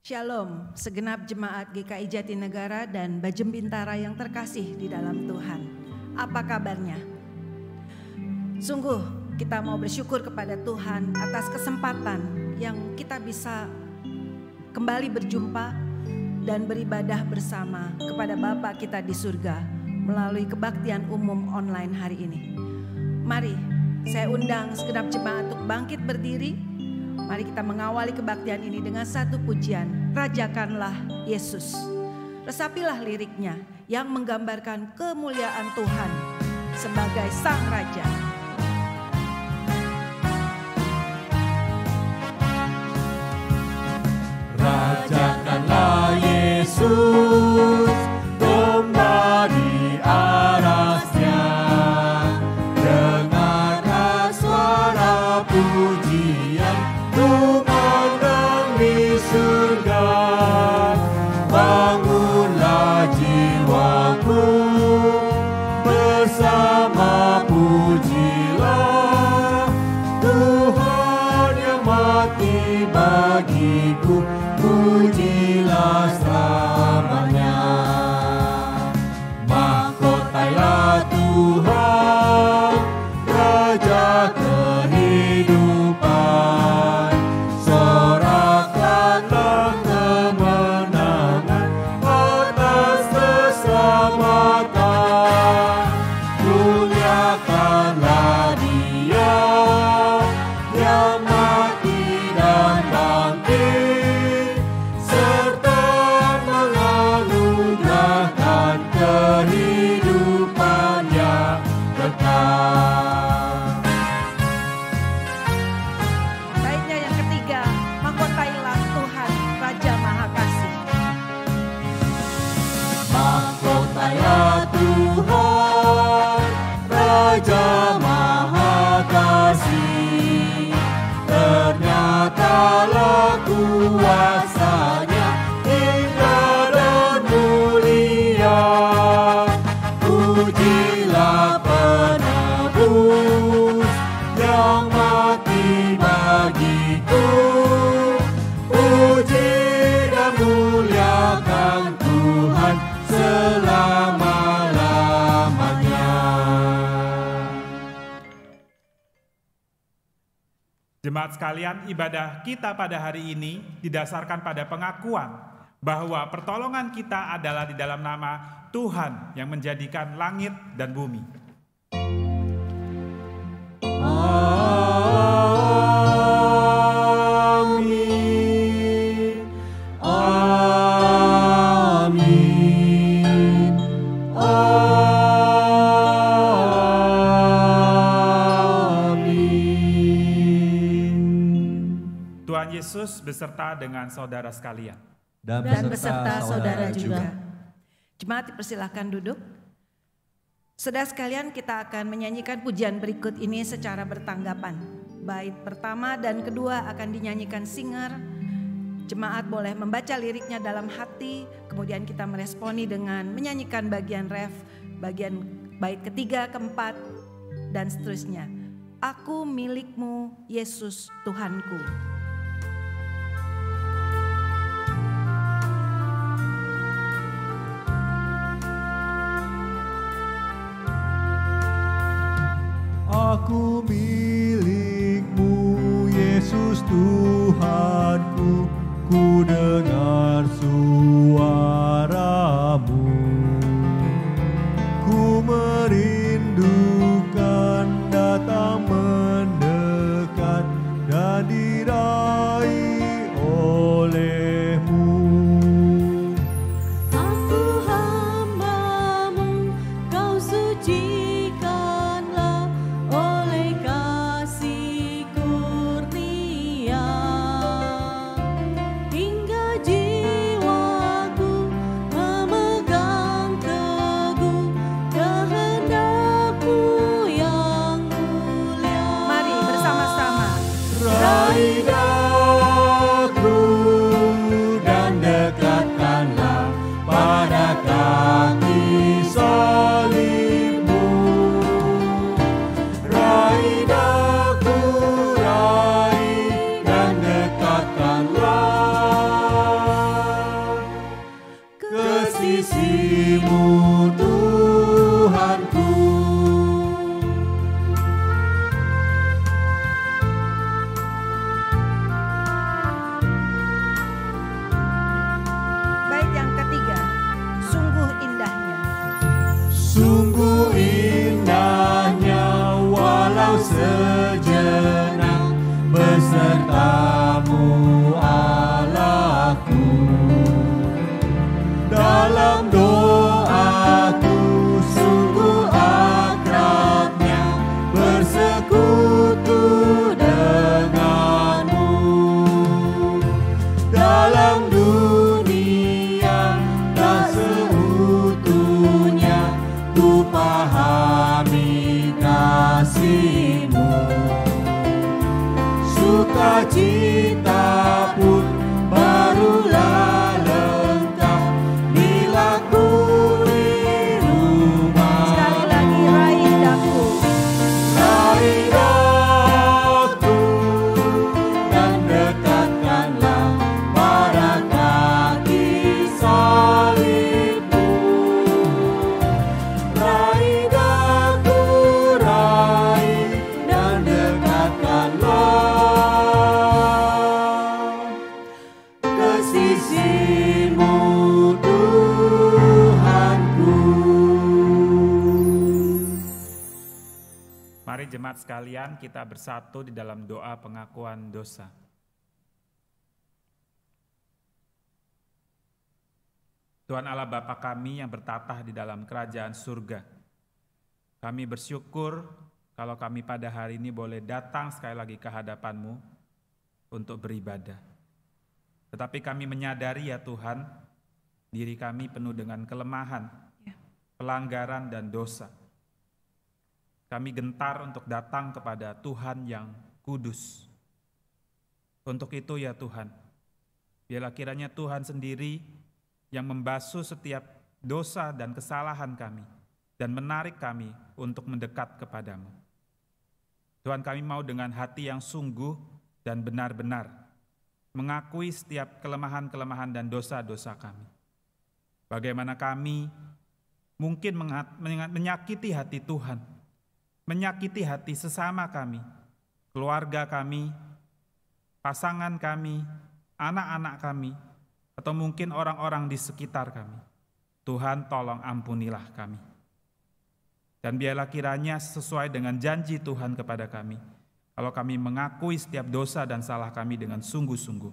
Shalom, segenap jemaat GKI Jatinegara dan Bajem Bintara yang terkasih di dalam Tuhan. Apa kabarnya? Sungguh kita mau bersyukur kepada Tuhan atas kesempatan yang kita bisa kembali berjumpa dan beribadah bersama kepada Bapa kita di surga melalui kebaktian umum online hari ini. Mari saya undang segenap jemaat untuk bangkit berdiri. Mari kita mengawali kebaktian ini dengan satu pujian, Rajakanlah Yesus. Resapilah liriknya yang menggambarkan kemuliaan Tuhan sebagai Sang Raja. Rajakanlah Yesus, domba di arasnya. Dengarkan suara pujian kumandang di surga. Bangunlah jiwaku, bersama pujilah Tuhan yang mati bagiku. Pujilah selamanya. Mahkotailah Tuhan, Raja kehidupan. Sorakkanlah kemenangan atas keselamatan. Muliakanlah Dia yang mati dan bangkit, serta menganugerahkan kehidupan yang kekal. Baiknya yang ketiga, mahkotailah Tuhan, Raja Maha Kasih. Mahkotailah Tuhan, Raja Maha Kasih. Ternyatalah kuasa-Nya indah dan mulia. Pujilah penebus yang mati bagiku. Puji dan muliakan Tuhan selama-lamanya. Jemaat sekalian, ibadah kita pada hari ini didasarkan pada pengakuan bahwa pertolongan kita adalah di dalam nama Tuhan yang menjadikan langit dan bumi. Amin. Amin. Amin. Tuhan Yesus beserta dengan saudara sekalian. Dan beserta saudara juga. Jemaat dipersilahkan duduk. Saudara sekalian, kita akan menyanyikan pujian berikut ini secara bertanggapan. Bait pertama dan kedua akan dinyanyikan singer. Jemaat boleh membaca liriknya dalam hati, kemudian kita meresponi dengan menyanyikan bagian ref, bagian bait ketiga, keempat, dan seterusnya. Aku milikmu, Yesus Tuhanku. Aku milikmu, Yesus Tuhanku, ku dengar suaramu. Ku merindukan datang mendekat dan diraih olehmu. Aku hamba-Mu, Kau sucikanlah oleh kasih kurnia, hingga jiwaku memegang teguh kehendak-Mu yang mulia. Mari bersama-sama. Raih daku dan dekatkanlah pada kaki salib-Mu. Raih daku, raih dan dekatkanlah kasih-Mu Tuhanku. Bait yang ketiga, sungguh indahnya. Sungguh indahnya walau sejenak besertamu Allahku. Dalam doaku sungguh akrabnya bersekutu denganmu. Dalam dunia tak seutuhnya ku pahami kasih-Mu. Sukacita pun barulah lengkap bila ku di rumah. Sekali lagi, raih daku. Raih daku dan dekatkanlah pada kaki salib-Mu. Raih daku, raih dan dekatkanlah ke sisi-Mu Tuhanku. Mari jemaat sekalian kita bersatu di dalam doa pengakuan dosa. Tuhan Allah Bapa kami yang bertatah di dalam kerajaan surga, kami bersyukur kalau kami pada hari ini boleh datang sekali lagi ke hadapan-Mu untuk beribadah. Tetapi kami menyadari ya Tuhan, diri kami penuh dengan kelemahan, pelanggaran dan dosa. Kami gentar untuk datang kepada Tuhan yang kudus. Untuk itu ya Tuhan, biarlah kiranya Tuhan sendiri yang membasuh setiap dosa dan kesalahan kami dan menarik kami untuk mendekat kepadamu. Tuhan, kami mau dengan hati yang sungguh dan benar-benar mengakui setiap kelemahan-kelemahan dan dosa-dosa kami. Bagaimana kami mungkin menyakiti hati Tuhan, menyakiti hati sesama kami, keluarga kami, pasangan kami, anak-anak kami, atau mungkin orang-orang di sekitar kami. Tuhan, tolong ampunilah kami. Dan biarlah kiranya sesuai dengan janji Tuhan kepada kami, kalau kami mengakui setiap dosa dan salah kami dengan sungguh-sungguh,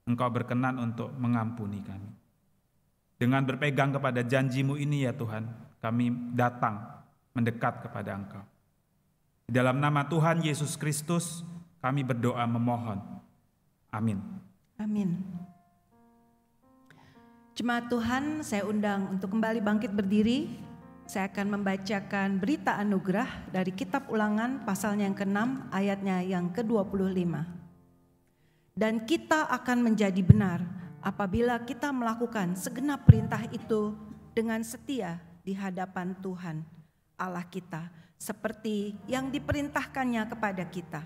Engkau berkenan untuk mengampuni kami. Dengan berpegang kepada janji-Mu ini ya Tuhan, kami datang mendekat kepada Engkau. Di dalam nama Tuhan Yesus Kristus, kami berdoa memohon. Amin. Amin. Jemaat Tuhan, saya undang untuk kembali bangkit berdiri. Saya akan membacakan berita anugerah dari kitab Ulangan pasalnya yang ke-6 ayatnya yang ke-25. Dan kita akan menjadi benar apabila kita melakukan segenap perintah itu dengan setia di hadapan Tuhan Allah kita, seperti yang diperintahkannya kepada kita.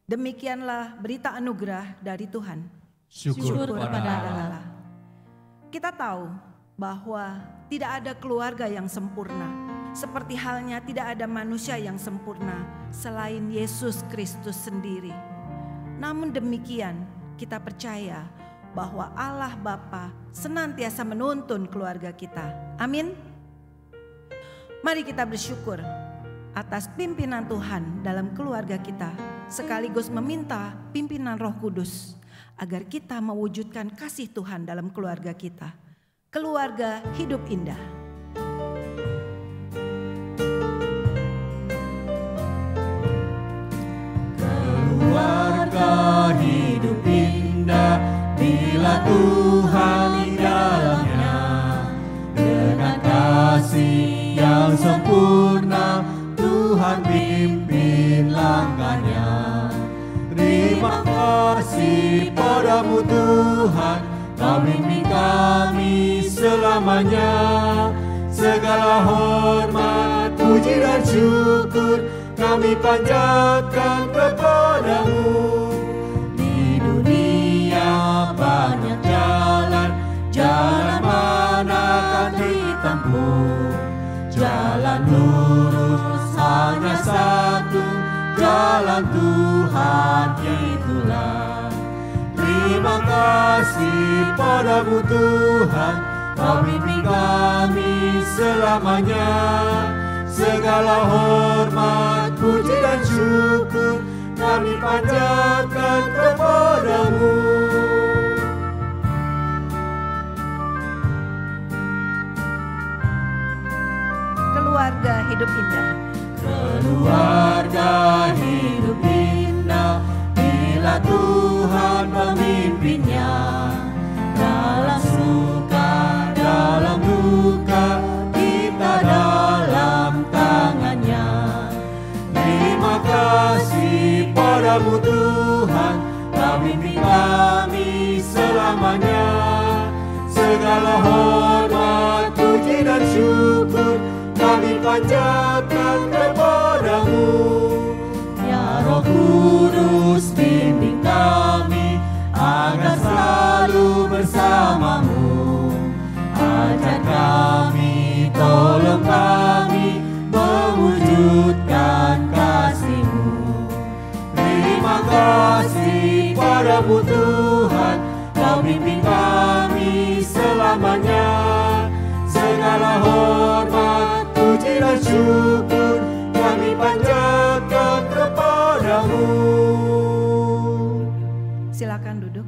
Demikianlah berita anugerah dari Tuhan. Syukur kepada Allah. Kita tahu bahwa tidak ada keluarga yang sempurna, seperti halnya tidak ada manusia yang sempurna selain Yesus Kristus sendiri. Namun demikian, kita percaya bahwa Allah Bapa senantiasa menuntun keluarga kita. Amin. Mari kita bersyukur atas pimpinan Tuhan dalam keluarga kita, sekaligus meminta pimpinan Roh Kudus agar kita mewujudkan kasih Tuhan dalam keluarga kita. Keluarga hidup indah. Keluarga hidup indah bila Tuhan di dalamnya, dengan kasih yang sempurna Tuhan pimpin langkahnya. Terima kasih padamu Tuhan, Kau bimbing kami selamanya. Segala hormat, puji dan syukur kami panjatkan kepadamu. Di dunia banyak jalan, jalan manakah ditempuh. Jalan lurus hanya satu, jalan Tuhan itulah. Terima kasih padamu Tuhan, Kau pimpin kami selamanya. Segala hormat, puji dan syukur kami panjatkan kepadamu. Keluarga hidup indah. Keluarga hidup indah bila Tuhan memimpinnya. Dalam suka, dalam duka, kita dalam tangannya. Terima kasih padamu Tuhan, Kau pimpin kami selamanya. Segala hormat, puji dan syukur kami panjatkan kepadamu. Ya Roh Kudus, bimbing kami agar selalu bersamamu. Ajar kami, tolong kami mewujudkan kasih-Mu. Terima kasih padamu Tuhan, Kau pimpin kami selamanya. Segala hormat, puji dan syukur kami panjatkan kepadamu. Silakan duduk.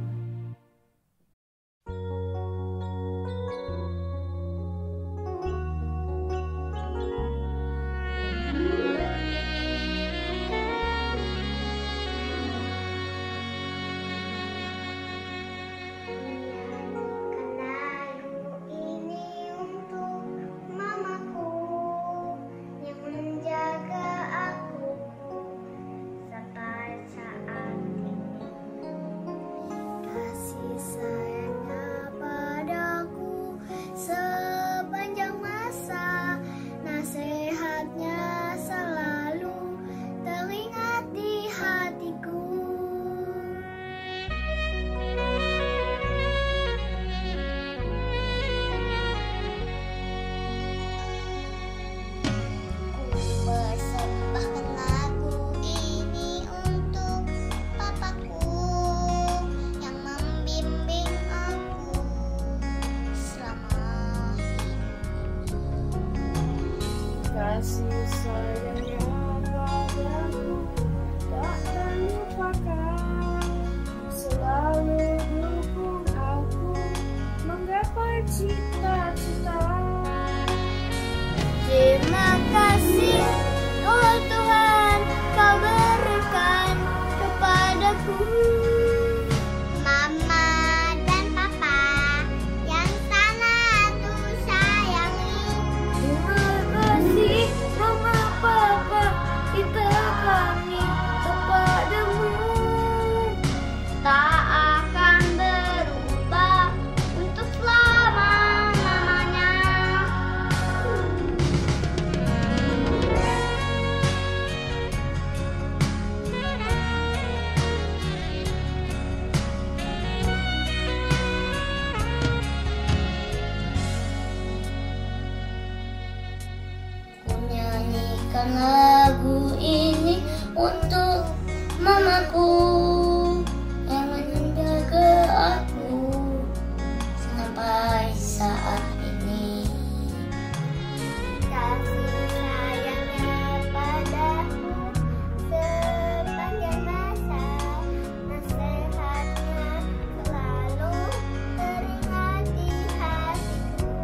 Kasih sayangnya padaku tak terlupakan, selalu dukung aku menggapai cita-cita. Terima kasih, oh Tuhan, Kau berikan kepadaku Mama dan Papa yang sangat Ku sayangi. Terima kasih Mama, Papa, kita kami kepadamu. Tak akan berubah untuk selama-lamanya. Ku nyanyikan lagu ini untuk mamaku yang menjaga aku sampai saat ini. Kasih sayangnya padaku sepanjang masa, nasihatnya selalu teringat di hatiku.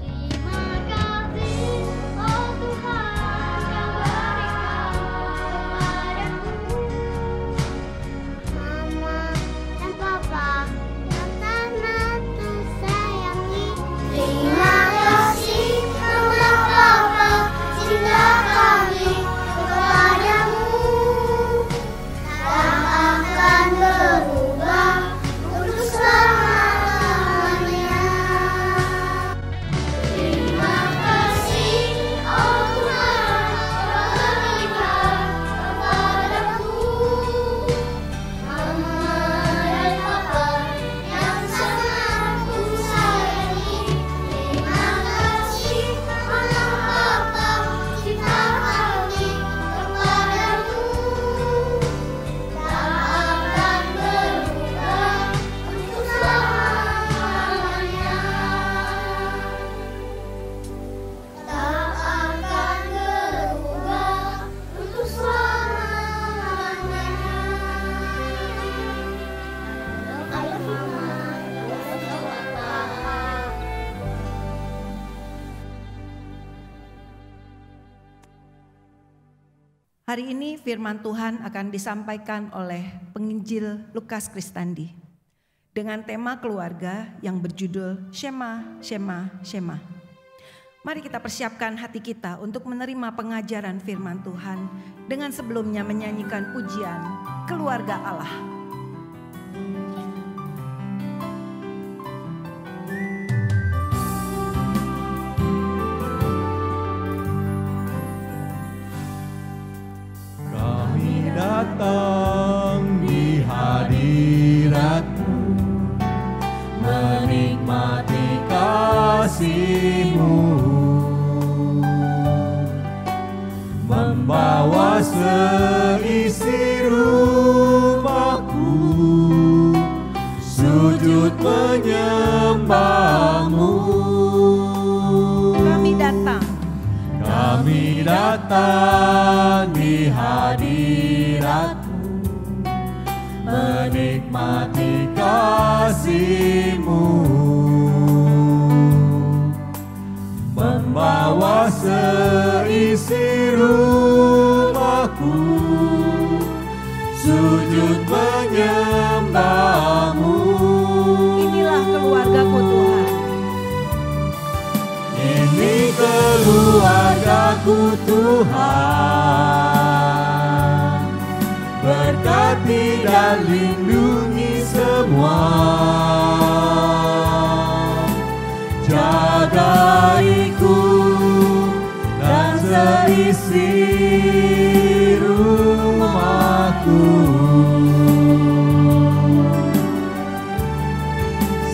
Terima kasih, oh Tuhan, Kau berikan kepadaku Hari ini firman Tuhan akan disampaikan oleh penginjil Lukas Kristandi dengan tema keluarga yang berjudul Shema, Shema, Shema. Mari kita persiapkan hati kita untuk menerima pengajaran firman Tuhan dengan sebelumnya menyanyikan pujian Keluarga Allah. Datang di hadirat-Mu, menikmati kasih-Mu, membawa seisi rumahku, sujud menyembah-Mu. Kami datang di hadirat-Mu, menikmati kasih-Mu, membawa seisi rumahku, sujud menyembah-Mu. Inilah keluargaku Tuhan. Ini keluargaku Tuhan, berkati dan lindungi semua, jagaiku dan seisi rumahku,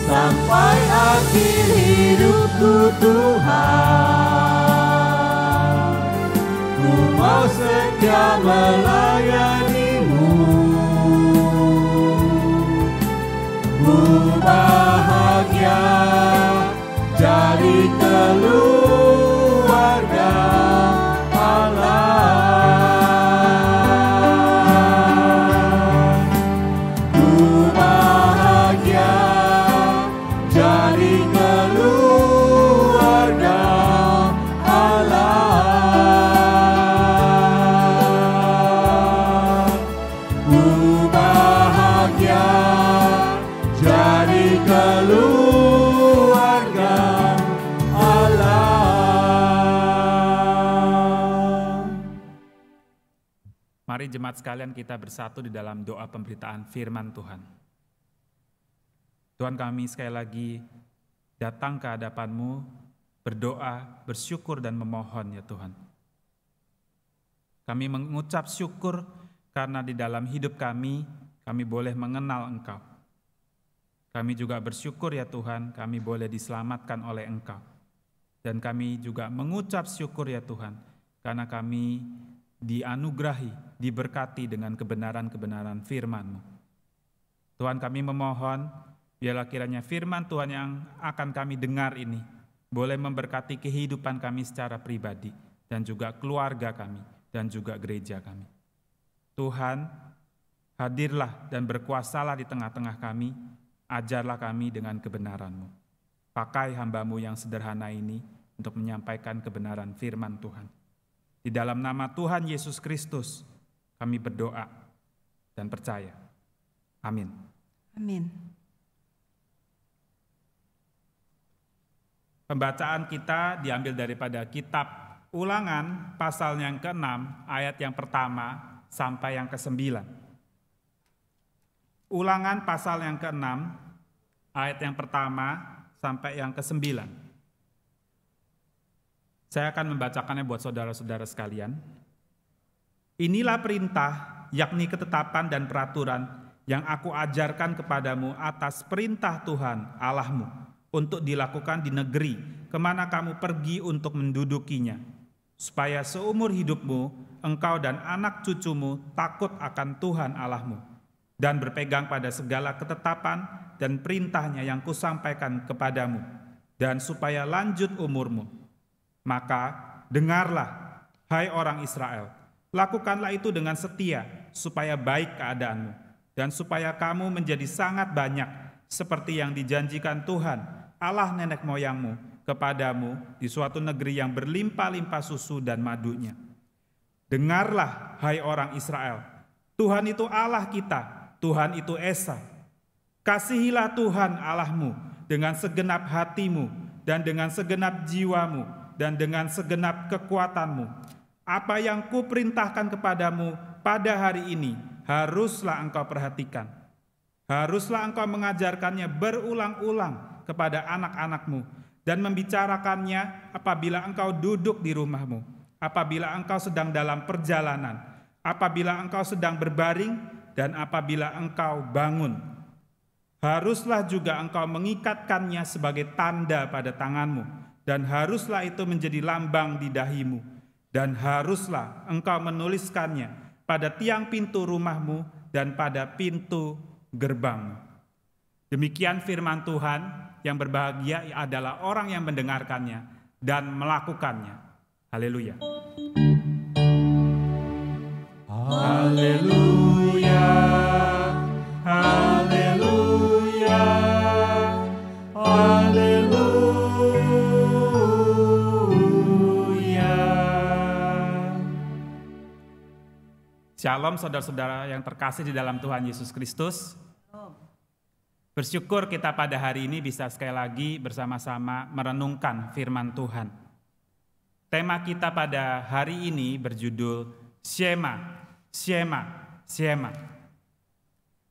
sampai akhir hidupku Tuhan, ku mau setia melayani-Mu. Ku bahagia jadi keluarga Allah. Ku bahagia jadi keluarga Allah. Ku bahagia jadi keluarga Allah. Mari jemaat sekalian kita bersatu di dalam doa pemberitaan firman Tuhan. Tuhan, kami sekali lagi datang ke hadapan-Mu, berdoa, bersyukur dan memohon ya Tuhan. Kami mengucap syukur karena di dalam hidup kami boleh mengenal Engkau. Kami juga bersyukur ya Tuhan, kami boleh diselamatkan oleh Engkau. Dan kami juga mengucap syukur ya Tuhan, karena kami dianugerahi, diberkati dengan kebenaran-kebenaran firman-Mu. Tuhan, kami memohon, biarlah kiranya firman Tuhan yang akan kami dengar ini boleh memberkati kehidupan kami secara pribadi dan juga keluarga kami dan juga gereja kami. Tuhan, hadirlah dan berkuasalah di tengah-tengah kami, ajarlah kami dengan kebenaran-Mu. Pakai hamba-Mu yang sederhana ini untuk menyampaikan kebenaran firman Tuhan. Di dalam nama Tuhan Yesus Kristus kami berdoa dan percaya. Amin. Amin. Pembacaan kita diambil daripada kitab Ulangan pasal yang ke-6 ayat yang pertama sampai yang ke-9. Ulangan pasal yang ke-6 ayat yang pertama sampai yang ke-9. Saya akan membacakannya buat saudara-saudara sekalian. Inilah perintah, yakni ketetapan dan peraturan yang aku ajarkan kepadamu atas perintah Tuhan Allahmu, untuk dilakukan di negeri kemana kamu pergi untuk mendudukinya, supaya seumur hidupmu engkau dan anak cucumu takut akan Tuhan Allahmu, dan berpegang pada segala ketetapan dan perintahnya yang kusampaikan kepadamu, dan supaya lanjut umurmu. Maka dengarlah, hai orang Israel, lakukanlah itu dengan setia, supaya baik keadaanmu, dan supaya kamu menjadi sangat banyak, seperti yang dijanjikan Tuhan Allah nenek moyangmu kepadamu di suatu negeri yang berlimpah-limpah susu dan madunya. Dengarlah, hai orang Israel, Tuhan itu Allah kita, Tuhan itu Esa. Kasihilah Tuhan Allahmu dengan segenap hatimu dan dengan segenap jiwamu dan dengan segenap kekuatanmu. Apa yang kuperintahkan kepadamu pada hari ini haruslah engkau perhatikan. Haruslah engkau mengajarkannya berulang-ulang kepada anak-anakmu dan membicarakannya apabila engkau duduk di rumahmu, apabila engkau sedang dalam perjalanan, apabila engkau sedang berbaring, dan apabila engkau bangun. Haruslah juga engkau mengikatkannya sebagai tanda pada tanganmu, dan haruslah itu menjadi lambang di dahimu, dan haruslah engkau menuliskannya pada tiang pintu rumahmu dan pada pintu gerbangmu. Demikian firman Tuhan, yang berbahagia adalah orang yang mendengarkannya dan melakukannya. Haleluya. Haleluya, haleluya, haleluya. Shalom saudara-saudara yang terkasih di dalam Tuhan Yesus Kristus. Bersyukur kita pada hari ini bisa sekali lagi bersama-sama merenungkan firman Tuhan. Tema kita pada hari ini berjudul Shema, Shema, Shema.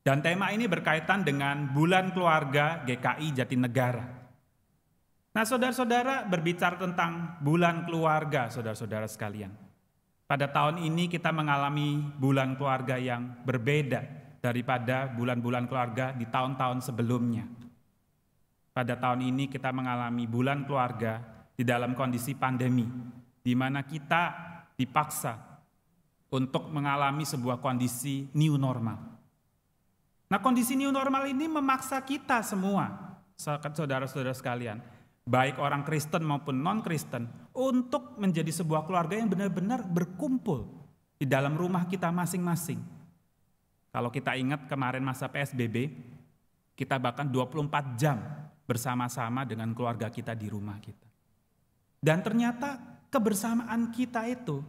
Dan tema ini berkaitan dengan Bulan Keluarga GKI Jatinegara. Nah, saudara-saudara, berbicara tentang Bulan Keluarga, saudara-saudara sekalian. Pada tahun ini kita mengalami bulan keluarga yang berbeda daripada bulan-bulan keluarga di tahun-tahun sebelumnya. Pada tahun ini kita mengalami bulan keluarga di dalam kondisi pandemi, di mana kita dipaksa untuk mengalami sebuah kondisi new normal. Nah, kondisi new normal ini memaksa kita semua, saudara-saudara sekalian, baik orang Kristen maupun non-Kristen, untuk menjadi sebuah keluarga yang benar-benar berkumpul di dalam rumah kita masing-masing. Kalau kita ingat kemarin masa PSBB, kita bahkan 24 jam bersama-sama dengan keluarga kita di rumah kita. Dan ternyata kebersamaan kita itu,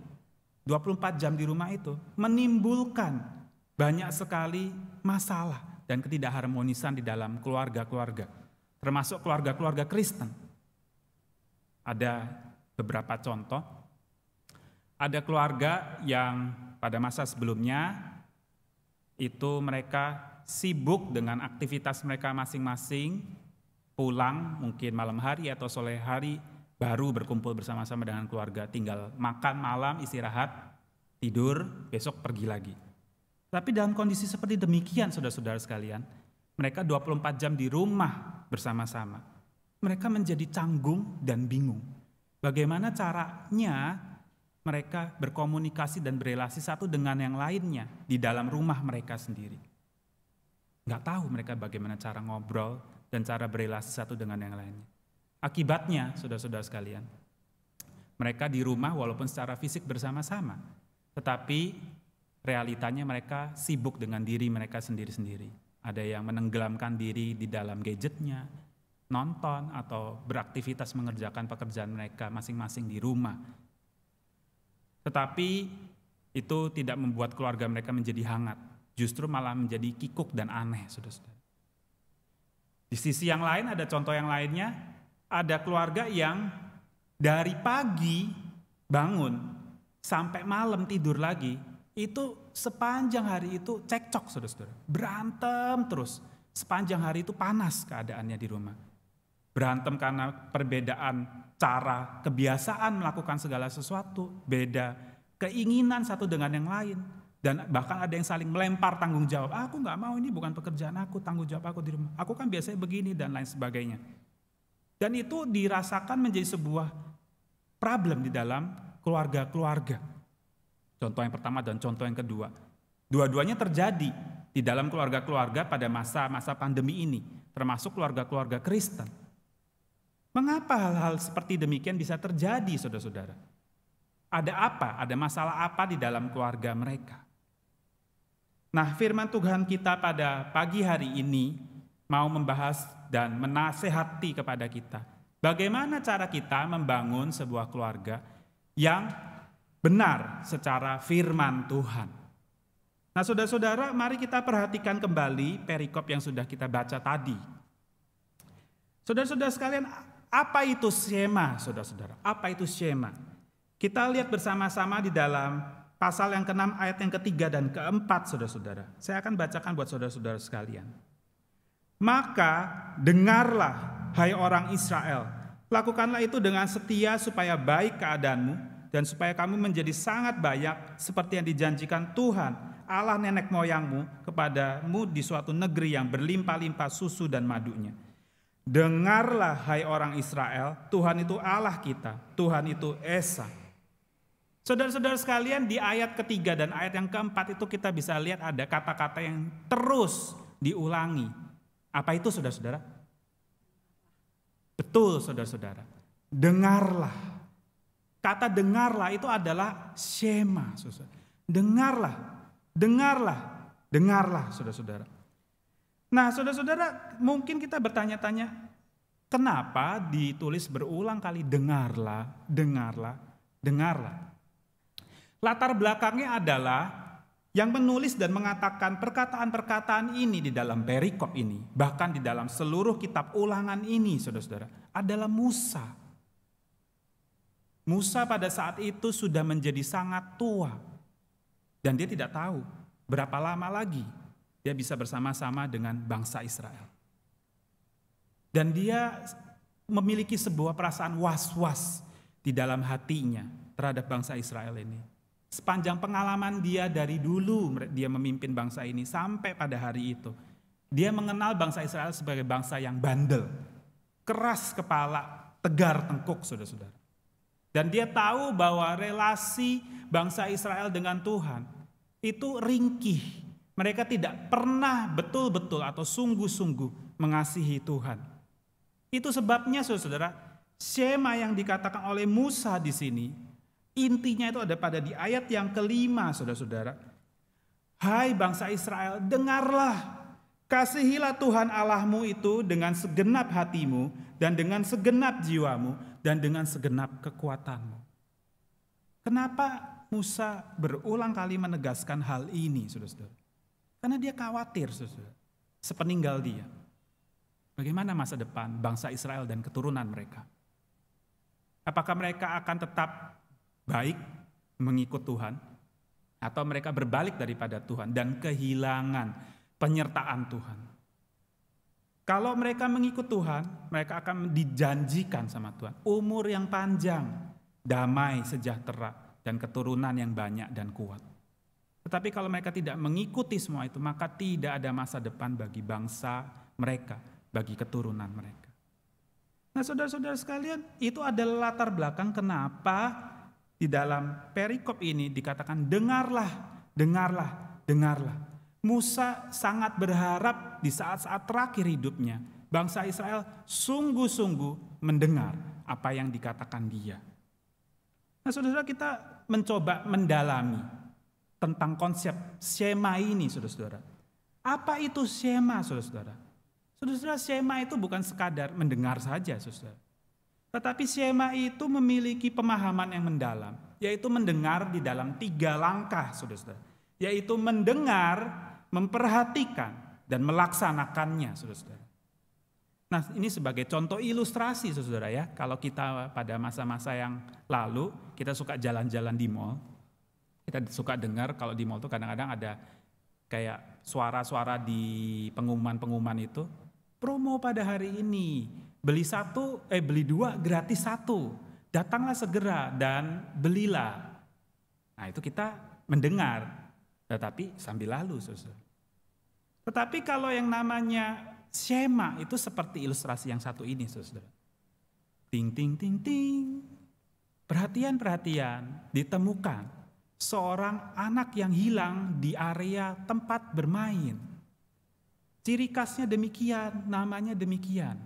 24 jam di rumah itu, menimbulkan banyak sekali masalah dan ketidakharmonisan di dalam keluarga-keluarga, termasuk keluarga-keluarga Kristen. Ada beberapa contoh. Ada keluarga yang pada masa sebelumnya itu mereka sibuk dengan aktivitas mereka masing-masing, pulang mungkin malam hari atau sore hari, baru berkumpul bersama-sama dengan keluarga, tinggal makan malam, istirahat, tidur, besok pergi lagi. Tapi dalam kondisi seperti demikian, saudara-saudara sekalian, mereka 24 jam di rumah bersama-sama. Mereka menjadi canggung dan bingung. Bagaimana caranya mereka berkomunikasi dan berelasi satu dengan yang lainnya di dalam rumah mereka sendiri. Nggak tahu mereka bagaimana cara ngobrol dan cara berelasi satu dengan yang lainnya. Akibatnya, saudara-saudara sekalian, mereka di rumah walaupun secara fisik bersama-sama, tetapi realitanya mereka sibuk dengan diri mereka sendiri-sendiri. Ada yang menenggelamkan diri di dalam gadgetnya, nonton atau beraktivitas mengerjakan pekerjaan mereka masing-masing di rumah. Tetapi itu tidak membuat keluarga mereka menjadi hangat, justru malah menjadi kikuk dan aneh, saudara-saudara. Di sisi yang lain ada contoh yang lainnya, ada keluarga yang dari pagi bangun sampai malam tidur lagi, itu sepanjang hari itu cekcok, saudara-saudara. Berantem terus, sepanjang hari itu panas keadaannya di rumah. Berantem karena perbedaan cara, kebiasaan melakukan segala sesuatu, beda keinginan satu dengan yang lain. Dan bahkan ada yang saling melempar tanggung jawab. Aku gak mau, ini bukan pekerjaan aku, tanggung jawab aku di rumah. Aku kan biasanya begini dan lain sebagainya. Dan itu dirasakan menjadi sebuah problem di dalam keluarga-keluarga. Contoh yang pertama dan contoh yang kedua. Dua-duanya terjadi di dalam keluarga-keluarga pada masa-masa pandemi ini. Termasuk keluarga-keluarga Kristen. Mengapa hal-hal seperti demikian bisa terjadi, saudara-saudara? Ada apa? Ada masalah apa di dalam keluarga mereka? Nah, firman Tuhan kita pada pagi hari ini mau membahas dan menasehati kepada kita. Bagaimana cara kita membangun sebuah keluarga yang benar secara firman Tuhan. Nah saudara-saudara, mari kita perhatikan kembali perikop yang sudah kita baca tadi. Saudara-saudara sekalian, apa itu shema, saudara-saudara? Apa itu shema? Kita lihat bersama-sama di dalam pasal yang ke-6 ayat yang ke-3 dan ke-4, saudara-saudara. Saya akan bacakan buat saudara-saudara sekalian. Maka dengarlah, hai orang Israel, lakukanlah itu dengan setia supaya baik keadaanmu dan supaya kamu menjadi sangat banyak seperti yang dijanjikan Tuhan, Allah nenek moyangmu kepadamu di suatu negeri yang berlimpah-limpah susu dan madunya. Dengarlah hai orang Israel, Tuhan itu Allah kita, Tuhan itu Esa. Saudara-saudara sekalian, di ayat ketiga dan ayat yang keempat itu kita bisa lihat ada kata-kata yang terus diulangi. Apa itu saudara-saudara? Betul saudara-saudara, dengarlah. Kata dengarlah itu adalah shema. Dengarlah, dengarlah, dengarlah saudara-saudara. Nah saudara-saudara, mungkin kita bertanya-tanya, kenapa ditulis berulang kali dengarlah, dengarlah, dengarlah. Latar belakangnya adalah yang menulis dan mengatakan perkataan-perkataan ini di dalam perikop ini, bahkan di dalam seluruh kitab ulangan ini saudara-saudara, adalah Musa. Musa pada saat itu sudah menjadi sangat tua dan dia tidak tahu berapa lama lagi dia bisa bersama-sama dengan bangsa Israel. Dan dia memiliki sebuah perasaan was-was di dalam hatinya terhadap bangsa Israel ini. Sepanjang pengalaman dia dari dulu dia memimpin bangsa ini sampai pada hari itu. Dia mengenal bangsa Israel sebagai bangsa yang bandel, keras kepala, tegar tengkuk saudara-saudara. Dan dia tahu bahwa relasi bangsa Israel dengan Tuhan itu ringkih. Mereka tidak pernah betul-betul atau sungguh-sungguh mengasihi Tuhan. Itu sebabnya saudara-saudara, shema yang dikatakan oleh Musa di sini, intinya itu ada pada di ayat yang kelima saudara-saudara. Hai bangsa Israel, dengarlah, kasihilah Tuhan Allahmu itu dengan segenap hatimu dan dengan segenap jiwamu dan dengan segenap kekuatanmu. Kenapa Musa berulang kali menegaskan hal ini saudara-saudara? Karena dia khawatir saudara, sepeninggal dia. Bagaimana masa depan bangsa Israel dan keturunan mereka? Apakah mereka akan tetap baik mengikut Tuhan? Atau mereka berbalik daripada Tuhan dan kehilangan penyertaan Tuhan? Kalau mereka mengikut Tuhan, mereka akan dijanjikan sama Tuhan umur yang panjang, damai, sejahtera, dan keturunan yang banyak dan kuat. Tetapi kalau mereka tidak mengikuti semua itu, maka tidak ada masa depan bagi bangsa mereka, bagi keturunan mereka. Nah saudara-saudara sekalian, itu adalah latar belakang kenapa di dalam perikop ini dikatakan dengarlah, dengarlah, dengarlah. Musa sangat berharap di saat-saat terakhir hidupnya, bangsa Israel sungguh-sungguh mendengar apa yang dikatakan dia. Nah saudara, kita mencoba mendalami tentang konsep shema ini saudara-saudara. Apa itu shema saudara-saudara? Saudara-saudara, shema itu bukan sekadar mendengar saja saudara. Tetapi shema itu memiliki pemahaman yang mendalam, yaitu mendengar di dalam 3 langkah saudara-saudara. Yaitu mendengar, memperhatikan, dan melaksanakannya saudara-saudara. Nah ini sebagai contoh ilustrasi saudara ya. Kalau kita pada masa-masa yang lalu, kita suka jalan-jalan di mall. Kita suka dengar kalau di mall itu kadang-kadang ada kayak suara-suara di pengumuman-pengumuman itu. Promo pada hari ini, beli 2 gratis 1. Datanglah segera dan belilah. Nah itu kita mendengar, tetapi sambil lalu saudara. Tetapi kalau yang namanya shema itu seperti ilustrasi yang satu ini saudara. Ting ting ting ting. Perhatian-perhatian ditemukan seorang anak yang hilang di area tempat bermain. Ciri khasnya demikian, namanya demikian.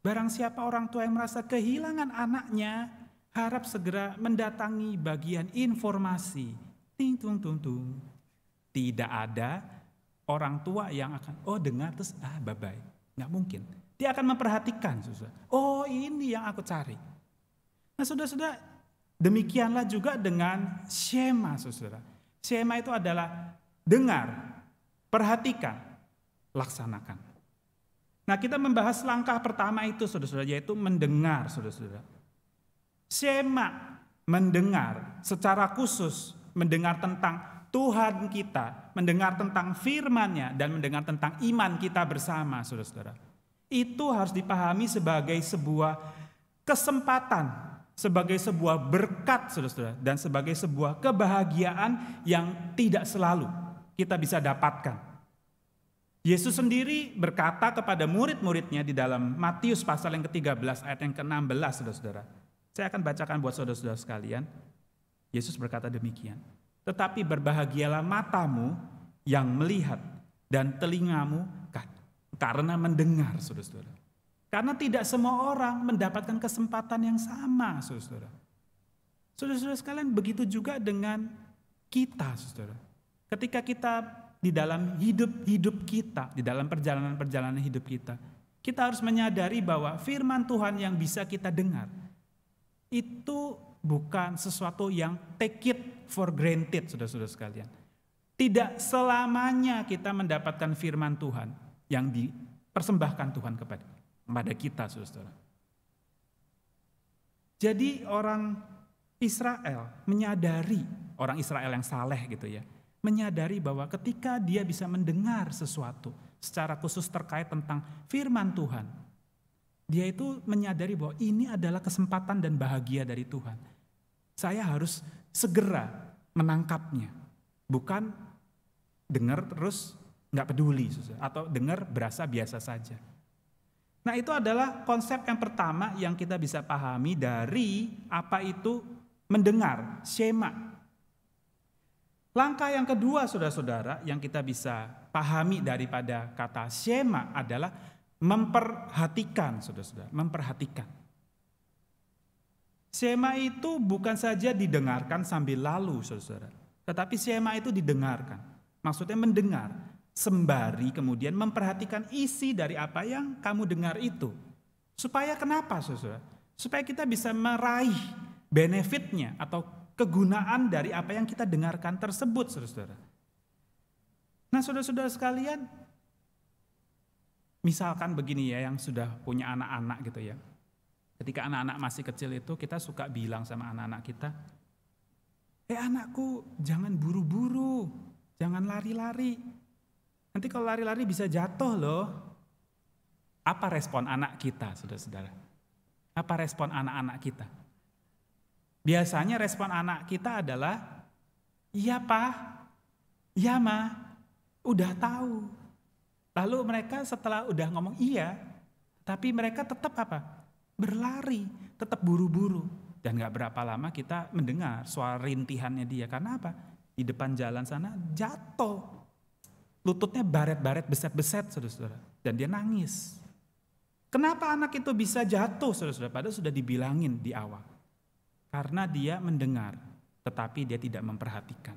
Barang siapa orang tua yang merasa kehilangan anaknya, harap segera mendatangi bagian informasi. Ting tung tung tung. Tidak ada orang tua yang akan, dengar terus bye-bye. Nggak mungkin. Dia akan memperhatikan. Oh ini yang aku cari. Nah saudara-saudara, Demikianlah juga dengan Shema, saudara. Shema itu adalah dengar, perhatikan, laksanakan. Nah, kita membahas langkah pertama itu, saudara-saudara, yaitu mendengar, saudara-saudara. Shema, mendengar secara khusus, mendengar tentang Tuhan kita, mendengar tentang firman-Nya, dan mendengar tentang iman kita bersama, saudara-saudara. Itu harus dipahami sebagai sebuah kesempatan, sebagai sebuah berkat, saudara-saudara, dan sebagai sebuah kebahagiaan yang tidak selalu kita bisa dapatkan. Yesus sendiri berkata kepada murid-muridnya di dalam Matius pasal yang ke-13 ayat yang ke-16, saudara-saudara. Saya akan bacakan buat saudara-saudara sekalian. Yesus berkata demikian. Tetapi berbahagialah matamu yang melihat dan telingamu karena mendengar, saudara-saudara. Karena tidak semua orang mendapatkan kesempatan yang sama, saudara-saudara. Saudara-saudara sekalian, begitu juga dengan kita, saudara. Ketika kita di dalam hidup kita, di dalam perjalanan hidup kita, kita harus menyadari bahwa firman Tuhan yang bisa kita dengar itu bukan sesuatu yang take it for granted, saudara-saudara sekalian. Tidak selamanya kita mendapatkan firman Tuhan yang dipersembahkan Tuhan kepada kita, saudara-saudara. Jadi orang Israel menyadari, orang Israel yang saleh gitu ya, menyadari bahwa ketika dia bisa mendengar sesuatu secara khusus terkait tentang firman Tuhan, dia itu menyadari bahwa ini adalah kesempatan dan bahagia dari Tuhan. Saya harus segera menangkapnya, bukan dengar terus nggak peduli atau dengar berasa biasa saja. Nah, itu adalah konsep yang pertama yang kita bisa pahami dari apa itu mendengar, Shema. Langkah yang kedua, saudara-saudara, yang kita bisa pahami daripada kata Shema adalah memperhatikan, saudara-saudara, memperhatikan. Shema itu bukan saja didengarkan sambil lalu, saudara-saudara, tetapi Shema itu didengarkan. Maksudnya mendengar, sembari kemudian memperhatikan isi dari apa yang kamu dengar itu. Supaya kenapa, saudara? Supaya kita bisa meraih benefitnya atau kegunaan dari apa yang kita dengarkan tersebut, saudara-saudara. Nah, saudara-saudara sekalian, misalkan begini ya, yang sudah punya anak-anak gitu ya. Ketika anak-anak masih kecil itu kita suka bilang sama anak-anak kita, anakku jangan buru-buru, jangan lari-lari. Nanti kalau lari-lari bisa jatuh loh. Apa respon anak kita, saudara-saudara? Apa respon anak-anak kita? Biasanya respon anak kita adalah, iya Pak, iya Ma, udah tahu. Lalu mereka setelah udah ngomong iya, tapi mereka tetap apa? Berlari, tetap buru-buru. Dan gak berapa lama kita mendengar suara rintihannya dia. Karena apa? Di depan jalan sana jatuh. Lututnya baret-baret, beset-beset, saudara-saudara. Dan dia nangis. Kenapa anak itu bisa jatuh, saudara-saudara? Padahal sudah dibilangin di awal. Karena dia mendengar, tetapi dia tidak memperhatikan.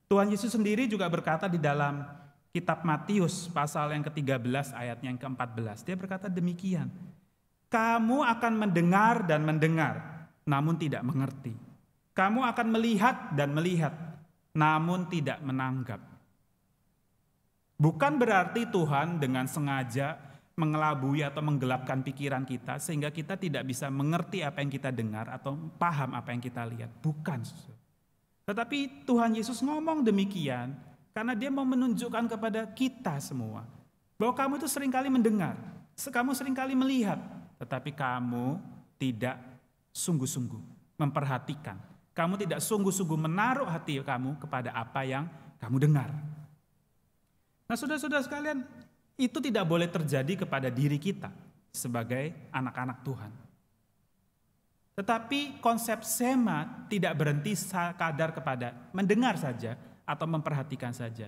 Tuhan Yesus sendiri juga berkata di dalam kitab Matius pasal yang ke-13 ayat yang ke-14. Dia berkata demikian. Kamu akan mendengar dan mendengar, namun tidak mengerti. Kamu akan melihat dan melihat, namun tidak menanggap. Bukan berarti Tuhan dengan sengaja mengelabui atau menggelapkan pikiran kita sehingga kita tidak bisa mengerti apa yang kita dengar atau paham apa yang kita lihat. Bukan. Tetapi Tuhan Yesus ngomong demikian karena dia mau menunjukkan kepada kita semua bahwa kamu itu seringkali mendengar, kamu seringkali melihat, tetapi kamu tidak sungguh-sungguh memperhatikan. Kamu tidak sungguh-sungguh menaruh hati kamu kepada apa yang kamu dengar. Nah, saudara-saudara sekalian, itu tidak boleh terjadi kepada diri kita sebagai anak-anak Tuhan. Tetapi konsep Shema tidak berhenti sekadar kepada mendengar saja atau memperhatikan saja.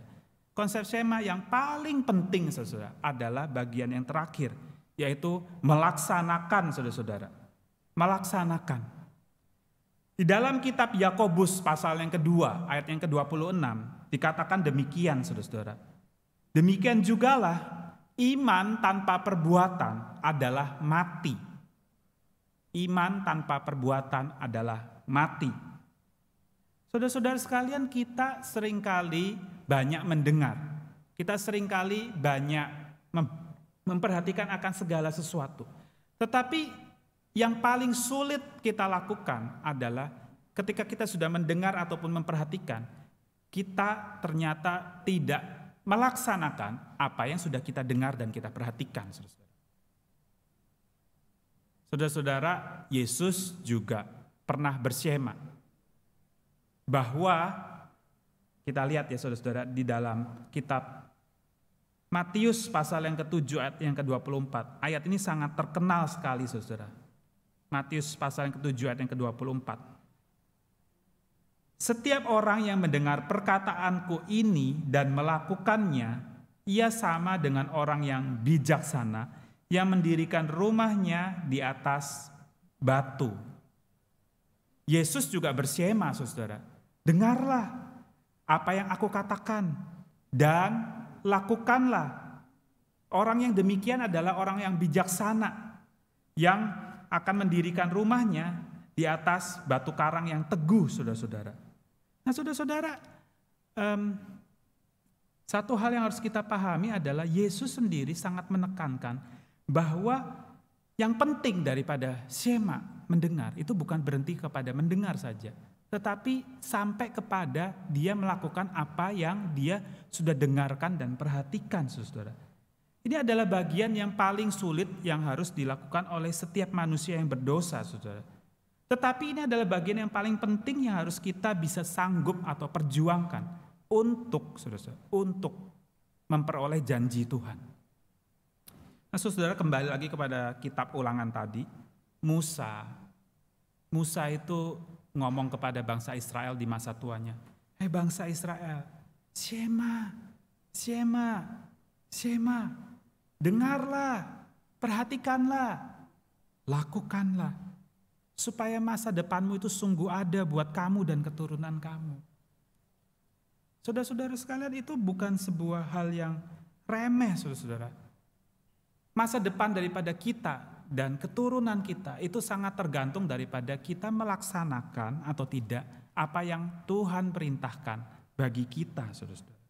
Konsep Shema yang paling penting, saudara, adalah bagian yang terakhir, yaitu melaksanakan, saudara-saudara. Melaksanakan. Di dalam kitab Yakobus pasal yang kedua, ayat yang ke-26, dikatakan demikian, saudara-saudara. Demikian jugalah iman tanpa perbuatan adalah mati. Iman tanpa perbuatan adalah mati. Saudara-saudara sekalian, kita seringkali banyak mendengar. Kita seringkali banyak memperhatikan akan segala sesuatu. Tetapi yang paling sulit kita lakukan adalah ketika kita sudah mendengar ataupun memperhatikan, kita ternyata tidak melaksanakan apa yang sudah kita dengar dan kita perhatikan. Saudara-saudara, Yesus juga pernah bersyema bahwa kita lihat ya saudara-saudara di dalam kitab Matius pasal yang ke-7 ayat yang ke-24. Ayat ini sangat terkenal sekali saudara. Matius pasal yang ke-7 ayat yang ke-24. Setiap orang yang mendengar perkataanku ini dan melakukannya, ia sama dengan orang yang bijaksana yang mendirikan rumahnya di atas batu. Yesus juga bersyema saudara. Dengarlah apa yang aku katakan dan lakukanlah. Orang yang demikian adalah orang yang bijaksana yang akan mendirikan rumahnya di atas batu karang yang teguh, saudara-saudara. Nah, saudara-saudara, satu hal yang harus kita pahami adalah Yesus sendiri sangat menekankan bahwa yang penting daripada syema mendengar itu bukan berhenti kepada mendengar saja, tetapi sampai kepada dia melakukan apa yang dia sudah dengarkan dan perhatikan, saudara. Ini adalah bagian yang paling sulit yang harus dilakukan oleh setiap manusia yang berdosa, saudara. Tetapi ini adalah bagian yang paling penting yang harus kita bisa sanggup atau perjuangkan untuk, saudara, untuk memperoleh janji Tuhan. Nah, saudara, kembali lagi kepada kitab Ulangan tadi. Musa itu ngomong kepada bangsa Israel di masa tuanya. Hei bangsa Israel, syema, syema, syema. Dengarlah, perhatikanlah, lakukanlah. Supaya masa depanmu itu sungguh ada buat kamu dan keturunan kamu. Saudara-saudara sekalian, itu bukan sebuah hal yang remeh, saudara-saudara. Masa depan daripada kita dan keturunan kita itu sangat tergantung daripada kita melaksanakan atau tidak apa yang Tuhan perintahkan bagi kita, saudara-saudara.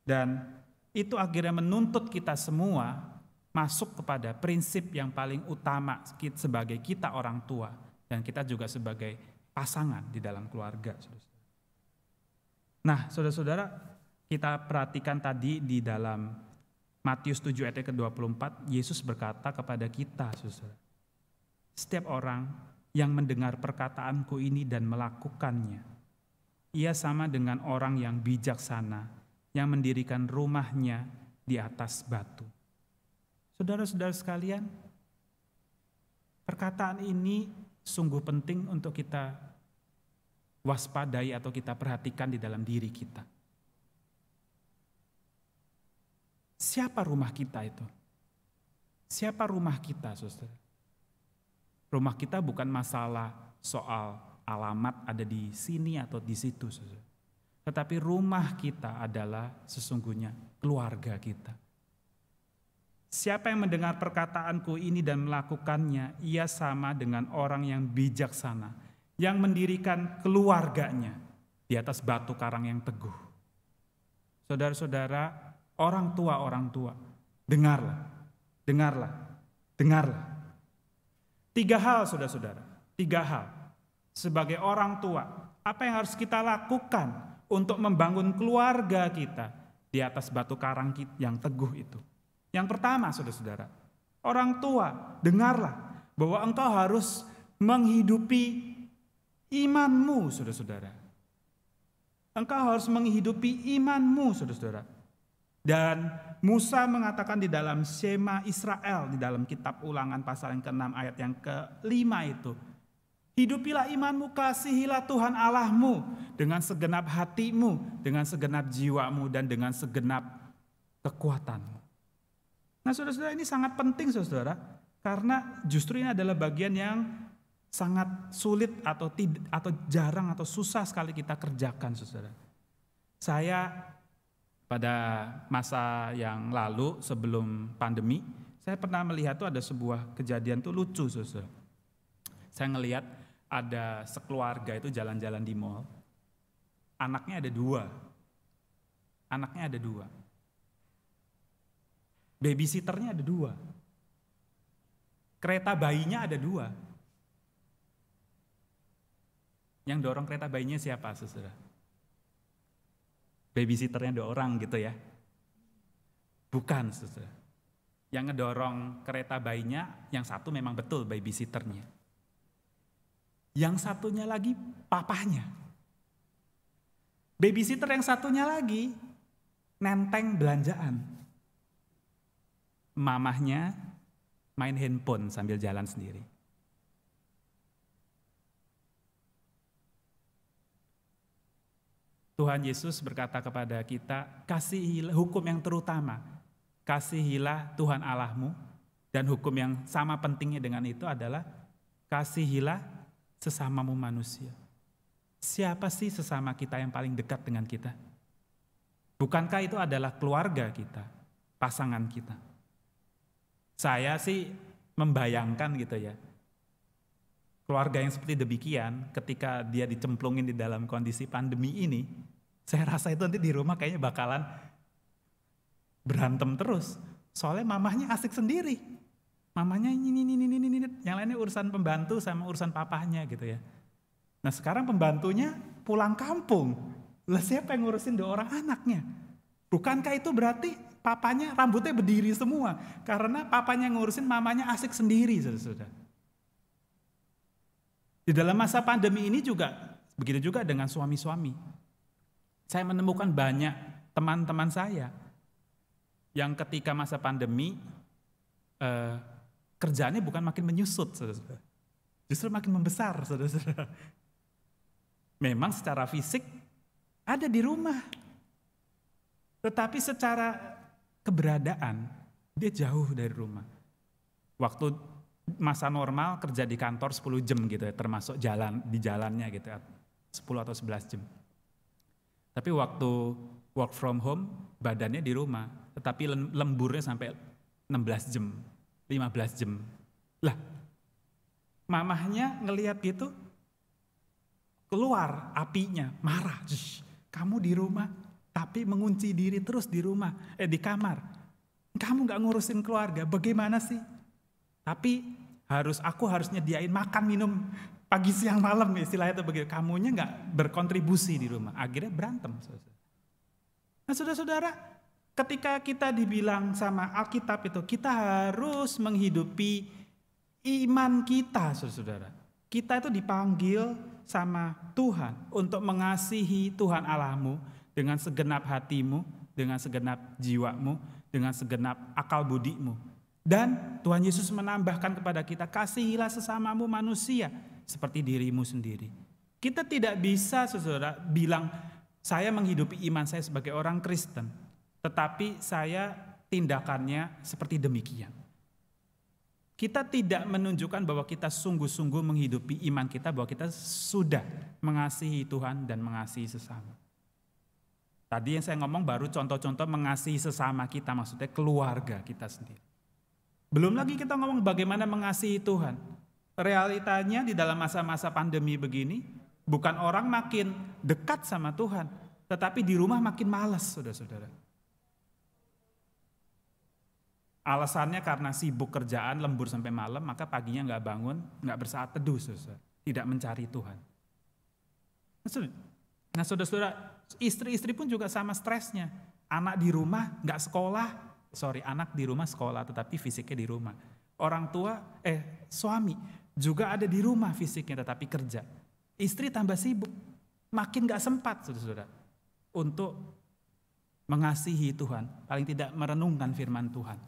Dan itu akhirnya menuntut kita semua masuk kepada prinsip yang paling utama sebagai kita orang tua dan kita juga sebagai pasangan di dalam keluarga. Nah, saudara-saudara, kita perhatikan tadi di dalam Matius 7 ayat ke-24, Yesus berkata kepada kita, saudara, setiap orang yang mendengar perkataanku ini dan melakukannya, ia sama dengan orang yang bijaksana yang mendirikan rumahnya di atas batu. Saudara-saudara sekalian, perkataan ini sungguh penting untuk kita waspadai atau kita perhatikan di dalam diri kita. Siapa rumah kita itu? Siapa rumah kita, saudara? Rumah kita bukan masalah soal alamat ada di sini atau di situ, saudara. Tetapi rumah kita adalah sesungguhnya keluarga kita. Siapa yang mendengar perkataanku ini dan melakukannya, ia sama dengan orang yang bijaksana, yang mendirikan keluarganya di atas batu karang yang teguh. Saudara-saudara, orang tua, dengarlah, dengarlah, dengarlah. 3 hal, saudara-saudara, 3 hal. Sebagai orang tua, apa yang harus kita lakukan untuk membangun keluarga kita di atas batu karang yang teguh itu? Yang pertama, saudara-saudara, orang tua, dengarlah bahwa engkau harus menghidupi imanmu, saudara-saudara. Engkau harus menghidupi imanmu, saudara-saudara. Dan Musa mengatakan di dalam Syema Israel, di dalam kitab Ulangan pasal yang ke-6 ayat yang ke-5 itu, hidupilah imanmu, kasihilah Tuhan Allahmu dengan segenap hatimu, dengan segenap jiwamu, dan dengan segenap kekuatanmu. Nah, saudara-saudara, ini sangat penting, saudara, karena justru ini adalah bagian yang sangat sulit atau jarang atau susah sekali kita kerjakan, saudara. Saya pada masa yang lalu sebelum pandemi, Saya pernah melihat tuh ada sebuah kejadian tuh lucu, saudara. Saya ngelihat ada sekeluarga itu jalan-jalan di mall. Anaknya ada 2. Anaknya ada 2. Babysitternya ada 2. Kereta bayinya ada 2. Yang dorong kereta bayinya siapa, saudara? Babysitternya 2 orang gitu ya? Bukan, saudara. Yang ngedorong kereta bayinya, yang satu memang betul babysitternya. Yang satunya lagi papahnya. Babysitter yang satunya lagi nenteng belanjaan. Mamahnya main handphone sambil jalan sendiri. Tuhan Yesus berkata kepada kita, kasihilah hukum yang terutama. Kasihilah Tuhan Allahmu, dan hukum yang sama pentingnya dengan itu adalah kasihilah sesamamu manusia. Siapa sih sesama kita yang paling dekat dengan kita? Bukankah itu adalah keluarga kita, pasangan kita? Saya sih membayangkan gitu ya, keluarga yang seperti demikian ketika dia dicemplungin di dalam kondisi pandemi ini, saya rasa itu nanti di rumah kayaknya bakalan berantem terus. Soalnya mamahnya asik sendiri. Mamahnya ini, yang lainnya urusan pembantu sama urusan papahnya gitu ya. Nah sekarang pembantunya pulang kampung. Lah siapa yang ngurusin 2 orang anaknya? Bukankah itu berarti papanya rambutnya berdiri semua? Karena papanya ngurusin, mamanya asik sendiri, saudara-saudara. Di dalam masa pandemi ini juga, begitu juga dengan suami-suami. Saya menemukan banyak teman-teman saya yang ketika masa pandemi, kerjaannya bukan makin menyusut, saudara-saudara. Justru makin membesar, saudara-saudara. Memang secara fisik ada di rumah. Tetapi secara keberadaan, dia jauh dari rumah. Waktu masa normal kerja di kantor 10 jam gitu ya, termasuk di jalannya gitu ya, 10 atau 11 jam. Tapi waktu work from home, badannya di rumah, tetapi lemburnya sampai 16 jam, 15 jam. Lah, mamahnya ngelihat gitu, keluar apinya, marah. Kamu di rumah, tapi mengunci diri terus di rumah, di kamar. Kamu gak ngurusin keluarga, bagaimana sih? Tapi aku harus nyediain makan, minum, pagi, siang, malam, istilahnya itu begitu. Kamunya gak berkontribusi di rumah, akhirnya berantem. Nah saudara-saudara, ketika kita dibilang sama Alkitab itu, kita harus menghidupi iman kita, saudara-saudara. Kita itu dipanggil sama Tuhan untuk mengasihi Tuhan Allahmu dengan segenap hatimu, dengan segenap jiwamu, dengan segenap akal budimu. Dan Tuhan Yesus menambahkan kepada kita, kasihilah sesamamu manusia seperti dirimu sendiri. Kita tidak bisa, saudara, bilang saya menghidupi iman saya sebagai orang Kristen, tetapi saya tindakannya seperti demikian. Kita tidak menunjukkan bahwa kita sungguh-sungguh menghidupi iman kita, bahwa kita sudah mengasihi Tuhan dan mengasihi sesama. Tadi yang saya ngomong baru contoh-contoh mengasihi sesama kita, maksudnya keluarga kita sendiri. Belum lagi kita ngomong bagaimana mengasihi Tuhan. Realitanya di dalam masa-masa pandemi begini, bukan orang makin dekat sama Tuhan, tetapi di rumah makin malas, saudara-saudara. Alasannya karena sibuk kerjaan, lembur sampai malam, maka paginya gak bangun, gak bersaat teduh, saudara. Tidak mencari Tuhan. Nah saudara-saudara, istri-istri pun juga sama stresnya. Anak di rumah gak sekolah, anak di rumah sekolah tetapi fisiknya di rumah. Orang tua, suami juga ada di rumah fisiknya tetapi kerja. Istri tambah sibuk, makin gak sempat, saudara-saudara, untuk mengasihi Tuhan, paling tidak merenungkan firman Tuhan.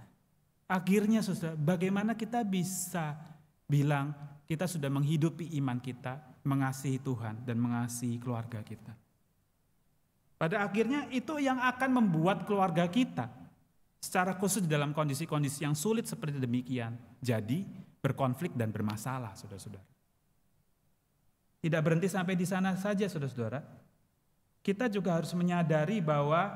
Akhirnya saudara, bagaimana kita bisa bilang kita sudah menghidupi iman kita, mengasihi Tuhan dan mengasihi keluarga kita. Pada akhirnya itu yang akan membuat keluarga kita, secara khusus di dalam kondisi-kondisi yang sulit seperti demikian, jadi berkonflik dan bermasalah, saudara-saudara. Tidak berhenti sampai di sana saja, saudara-saudara. Kita juga harus menyadari bahwa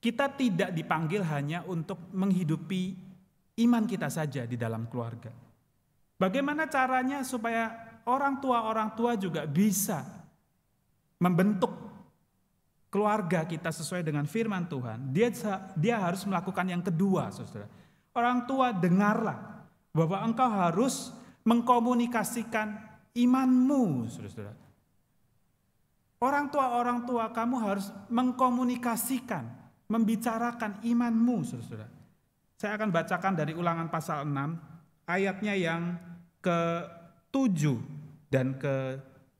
kita tidak dipanggil hanya untuk menghidupi iman kita saja di dalam keluarga. Bagaimana caranya supaya orang tua juga bisa membentuk keluarga kita sesuai dengan firman Tuhan? Dia harus melakukan yang kedua, saudara. Orang tua, dengarlah bahwa engkau harus mengkomunikasikan imanmu, saudara. Orang tua kamu harus mengkomunikasikan, membicarakan imanmu, saudara. Saya akan bacakan dari Ulangan pasal 6, ayatnya yang ke-7 dan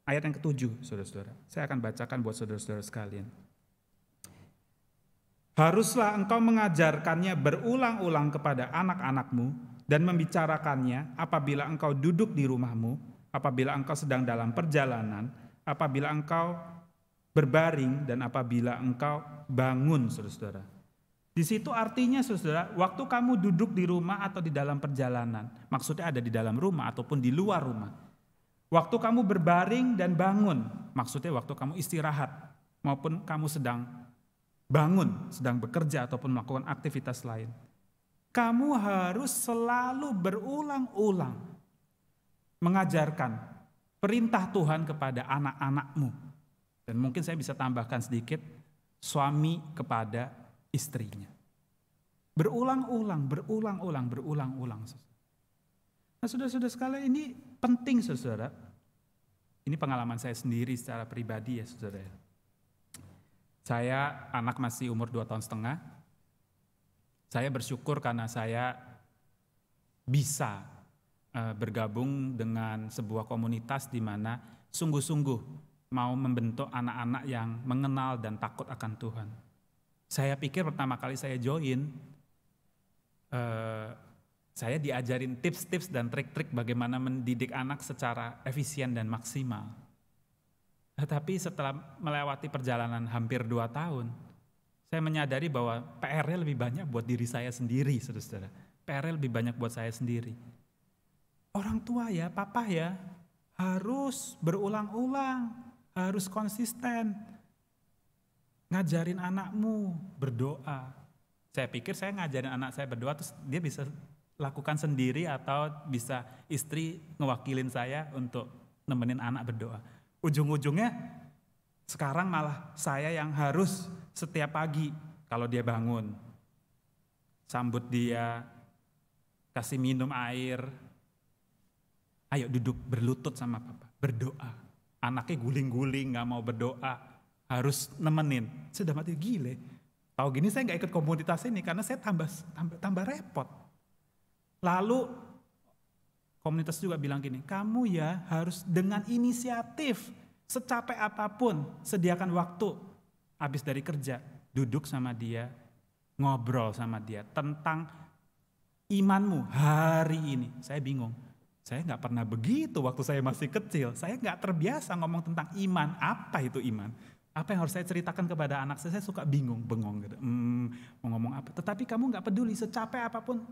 ayat yang ke-7, saudara-saudara. Saya akan bacakan buat saudara-saudara sekalian. Haruslah engkau mengajarkannya berulang-ulang kepada anak-anakmu dan membicarakannya apabila engkau duduk di rumahmu, apabila engkau sedang dalam perjalanan, apabila engkau berbaring, dan apabila engkau bangun, saudara-saudara. Di situ artinya, saudara, waktu kamu duduk di rumah atau di dalam perjalanan, maksudnya ada di dalam rumah ataupun di luar rumah. Waktu kamu berbaring dan bangun, maksudnya waktu kamu istirahat, maupun kamu sedang bangun, sedang bekerja ataupun melakukan aktivitas lain. Kamu harus selalu berulang-ulang mengajarkan perintah Tuhan kepada anak-anakmu. Dan mungkin saya bisa tambahkan sedikit, suami kepada istrinya. Berulang-ulang. Nah, saudara-saudara sekalian, ini penting, saudara. Ini pengalaman saya sendiri secara pribadi ya, saudara. Saya anak masih umur 2 tahun setengah. Saya bersyukur karena saya bisa bergabung dengan sebuah komunitas di mana sungguh-sungguh mau membentuk anak-anak yang mengenal dan takut akan Tuhan. Saya pikir pertama kali saya join, saya diajarin tips-tips dan trik-trik bagaimana mendidik anak secara efisien dan maksimal. Tetapi setelah melewati perjalanan hampir 2 tahun, saya menyadari bahwa PR-nya lebih banyak buat diri saya sendiri, saudara-saudara. PR-nya lebih banyak buat saya sendiri. Orang tua ya, papa ya, harus berulang-ulang, harus konsisten. Ngajarin anakmu berdoa. Saya pikir saya ngajarin anak saya berdoa terus dia bisa lakukan sendiri atau bisa istri ngewakilin saya untuk nemenin anak berdoa. Ujung-ujungnya sekarang malah saya yang harus setiap pagi kalau dia bangun, sambut dia, kasih minum air, ayo duduk berlutut sama papa, berdoa. Anaknya guling-guling gak mau berdoa, harus nemenin. Sudah mati gile. Tahu gini saya gak ikut komunitas ini karena saya tambah repot. Lalu komunitas juga bilang gini, kamu ya harus dengan inisiatif, secapek apapun, sediakan waktu habis dari kerja, duduk sama dia, ngobrol sama dia tentang imanmu hari ini. Saya bingung, saya gak pernah begitu waktu saya masih kecil, saya gak terbiasa ngomong tentang iman. Apa itu iman? Apa yang harus saya ceritakan kepada anak saya suka bengong gitu. Mau ngomong apa? Tetapi kamu gak peduli, secapek apapun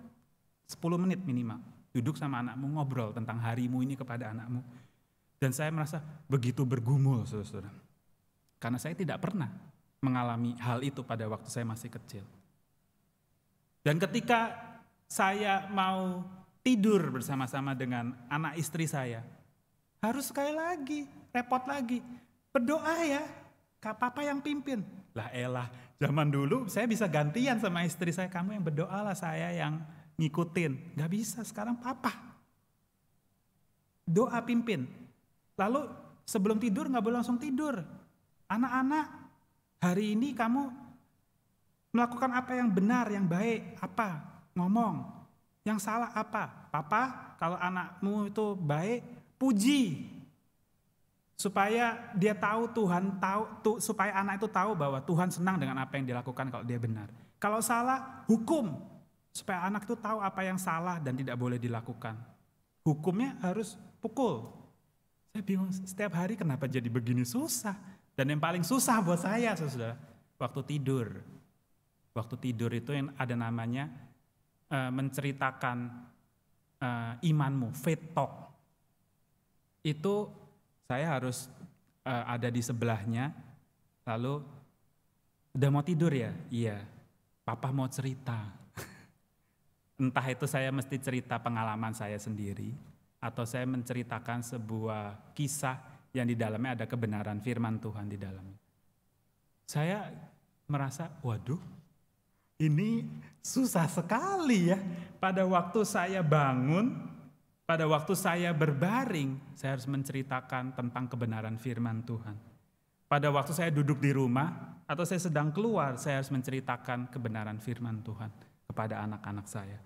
10 menit minimal. Duduk sama anakmu, ngobrol tentang harimu ini kepada anakmu. Dan saya merasa begitu bergumul, saudara-saudara. Karena saya tidak pernah mengalami hal itu pada waktu saya masih kecil. Dan ketika saya mau tidur bersama-sama dengan anak istri saya, harus sekali lagi, repot lagi, berdoa ya, papa yang pimpin. Lah elah, zaman dulu saya bisa gantian sama istri saya, kamu yang berdoa lah, saya yang ngikutin. Gak bisa, sekarang papa. Doa pimpin. Lalu sebelum tidur gak boleh langsung tidur. Anak-anak, hari ini kamu melakukan apa yang benar, yang baik, apa? Ngomong. Yang salah apa? Papa, kalau anakmu itu baik, puji. Supaya dia tahu Tuhan tahu, supaya anak itu tahu bahwa Tuhan senang dengan apa yang dilakukan kalau dia benar. Kalau salah, hukum. Supaya anak itu tahu apa yang salah dan tidak boleh dilakukan. Hukumnya harus pukul. Saya bingung setiap hari kenapa jadi begini susah. Dan yang paling susah buat saya, saudara, waktu tidur. Waktu tidur itu yang ada namanya menceritakan imanmu, faith talk. Itu saya harus ada di sebelahnya, lalu udah mau tidur ya? Iya, papa mau cerita. Entah itu saya mesti cerita pengalaman saya sendiri, atau saya menceritakan sebuah kisah yang di dalamnya ada kebenaran firman Tuhan di dalamnya. Saya merasa, waduh, ini susah sekali ya. Pada waktu saya bangun, pada waktu saya berbaring, saya harus menceritakan tentang kebenaran firman Tuhan. Pada waktu saya duduk di rumah, atau saya sedang keluar, saya harus menceritakan kebenaran firman Tuhan kepada anak-anak saya.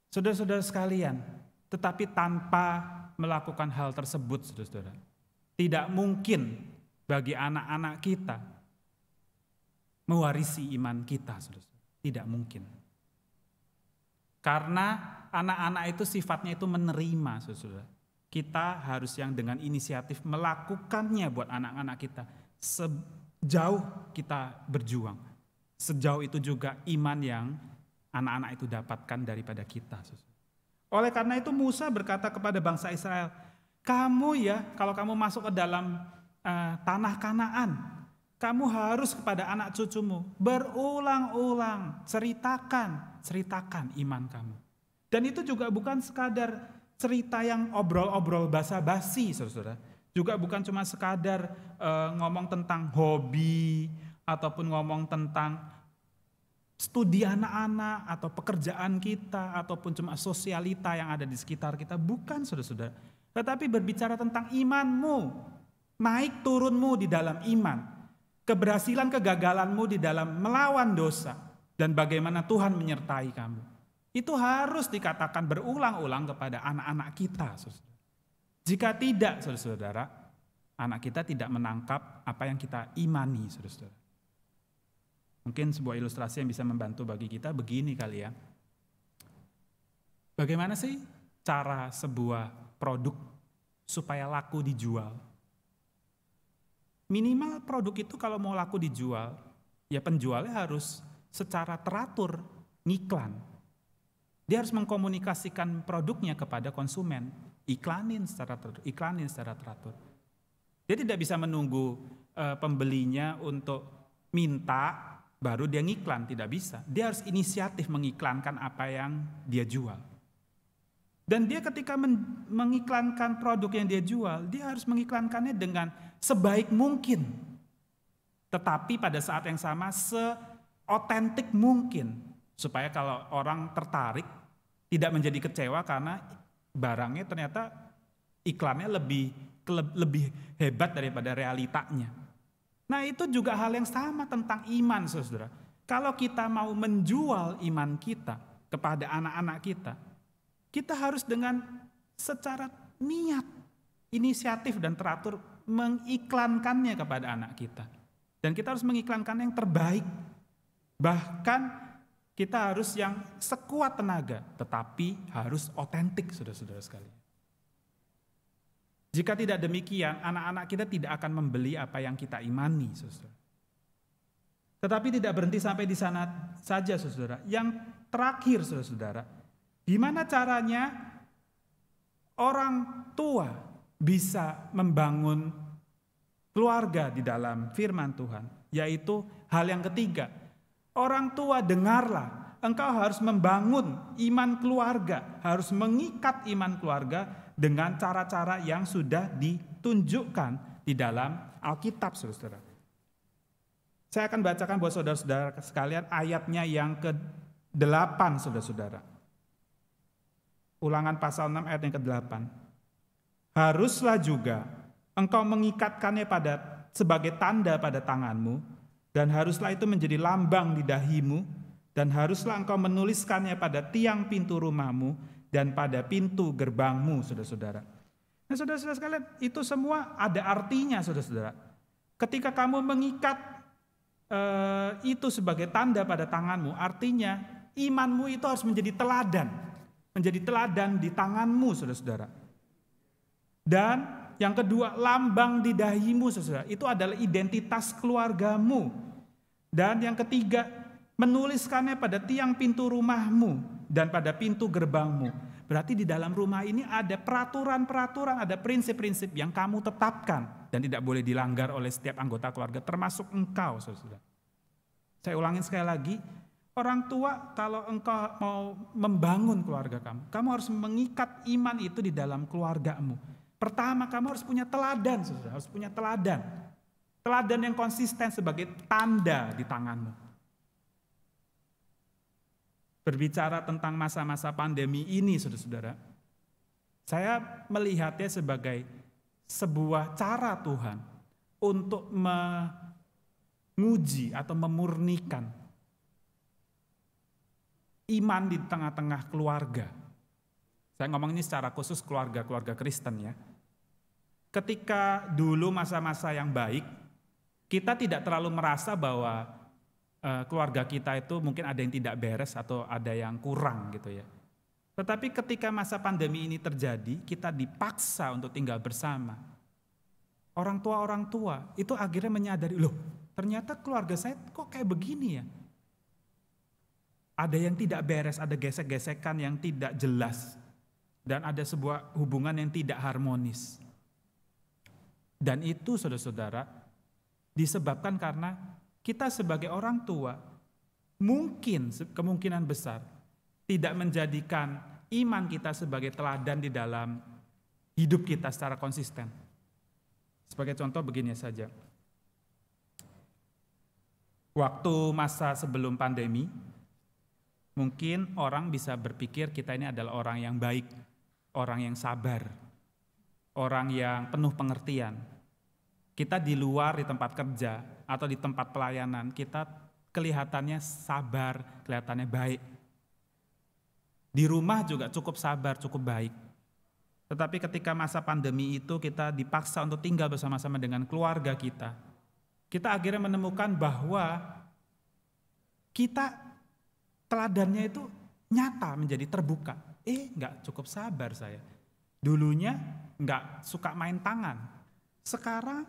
Saudara-saudara sekalian, tetapi tanpa melakukan hal tersebut, saudara-saudara, tidak mungkin bagi anak-anak kita mewarisi iman kita, saudara-saudara. Tidak mungkin. Karena anak-anak itu sifatnya itu menerima, saudara. Kita harus yang dengan inisiatif melakukannya buat anak-anak kita. Sejauh kita berjuang. Sejauh itu juga iman yang anak-anak itu dapatkan daripada kita, saudara. Oleh karena itu Musa berkata kepada bangsa Israel, kamu ya kalau kamu masuk ke dalam tanah Kanaan, kamu harus kepada anak cucumu berulang-ulang ceritakan iman kamu. Dan itu juga bukan sekadar cerita yang obrol-obrol basa-basi, saudara. Juga bukan cuma sekadar ngomong tentang hobi ataupun ngomong tentang studi anak-anak atau pekerjaan kita ataupun cuma sosialita yang ada di sekitar kita. Bukan, saudara-saudara. Tetapi berbicara tentang imanmu, naik turunmu di dalam iman. Keberhasilan kegagalanmu di dalam melawan dosa dan bagaimana Tuhan menyertai kamu. Itu harus dikatakan berulang-ulang kepada anak-anak kita, saudara. Jika tidak, saudara-saudara, anak kita tidak menangkap apa yang kita imani, saudara-saudara. Mungkin sebuah ilustrasi yang bisa membantu bagi kita begini kali ya. Bagaimana sih cara sebuah produk supaya laku dijual? Minimal produk itu kalau mau laku dijual, ya penjualnya harus secara teratur ngiklan. Dia harus mengkomunikasikan produknya kepada konsumen, iklanin secara teratur. Dia tidak bisa menunggu pembelinya untuk minta baru dia ngiklan, tidak bisa. Dia harus inisiatif mengiklankan apa yang dia jual. Dan dia ketika mengiklankan produk yang dia jual, dia harus mengiklankannya dengan sebaik mungkin. Tetapi pada saat yang sama seotentik mungkin. Supaya kalau orang tertarik, tidak menjadi kecewa karena barangnya ternyata iklannya lebih hebat daripada realitanya. Nah itu juga hal yang sama tentang iman, saudara. Kalau kita mau menjual iman kita kepada anak-anak kita harus dengan secara niat, inisiatif dan teratur mengiklankannya kepada anak kita. Dan kita harus mengiklankan yang terbaik. Bahkan kita harus yang sekuat tenaga, tetapi harus otentik, saudara-saudara sekalian. Jika tidak demikian, anak-anak kita tidak akan membeli apa yang kita imani, saudara. Tetapi tidak berhenti sampai di sana saja, saudara. Yang terakhir, saudara, gimana caranya orang tua bisa membangun keluarga di dalam firman Tuhan? Yaitu hal yang ketiga, orang tua dengarlah, engkau harus membangun iman keluarga, harus mengikat iman keluarga dengan cara-cara yang sudah ditunjukkan di dalam Alkitab, saudara. Saya akan bacakan buat saudara-saudara sekalian ayatnya yang ke-8, saudara-saudara. Ulangan pasal 6 ayat yang ke-8. Haruslah juga engkau mengikatkannya sebagai tanda pada tanganmu, dan haruslah itu menjadi lambang di dahimu, dan haruslah engkau menuliskannya pada tiang pintu rumahmu dan pada pintu gerbangmu, saudara-saudara. Nah, saudara-saudara sekalian, itu semua ada artinya, saudara-saudara. Ketika kamu mengikat itu sebagai tanda pada tanganmu, artinya imanmu itu harus menjadi teladan di tanganmu, saudara-saudara. Dan yang kedua, lambang di dahimu, saudara. Itu adalah identitas keluargamu. Dan yang ketiga, menuliskannya pada tiang pintu rumahmu dan pada pintu gerbangmu. Berarti di dalam rumah ini ada peraturan-peraturan, ada prinsip-prinsip yang kamu tetapkan dan tidak boleh dilanggar oleh setiap anggota keluarga, termasuk engkau, saudara. Saya ulangin sekali lagi, Orang tua, kalau engkau mau membangun keluarga kamu harus mengikat iman itu di dalam keluargamu. Pertama, kamu harus punya teladan, saudara, harus punya teladan. Teladan yang konsisten sebagai tanda di tanganmu. Berbicara tentang masa-masa pandemi ini, saudara-saudara, saya melihatnya sebagai sebuah cara Tuhan untuk menguji atau memurnikan iman di tengah-tengah keluarga. Saya ngomong ini secara khusus keluarga-keluarga Kristen ya. Ketika dulu masa-masa yang baik, kita tidak terlalu merasa bahwa keluarga kita itu mungkin ada yang tidak beres atau ada yang kurang gitu ya. Tetapi ketika masa pandemi ini terjadi, kita dipaksa untuk tinggal bersama. Orang tua itu akhirnya menyadari, loh ternyata keluarga saya kok kayak begini ya. Ada yang tidak beres, ada gesek-gesekan yang tidak jelas. Dan ada sebuah hubungan yang tidak harmonis. Dan itu saudara-saudara disebabkan karena kita sebagai orang tua mungkin kemungkinan besar tidak menjadikan iman kita sebagai teladan di dalam hidup kita secara konsisten. Sebagai contoh begini saja. Waktu masa sebelum pandemi, mungkin orang bisa berpikir kita ini adalah orang yang baik, orang yang sabar, orang yang penuh pengertian. Kita di luar di tempat kerja atau di tempat pelayanan, kita kelihatannya sabar, kelihatannya baik. Di rumah juga cukup sabar, cukup baik. Tetapi ketika masa pandemi itu kita dipaksa untuk tinggal bersama-sama dengan keluarga kita. Kita akhirnya menemukan bahwa kita teladannya itu nyata menjadi terbuka. Enggak cukup sabar saya. Dulunya enggak suka main tangan. Sekarang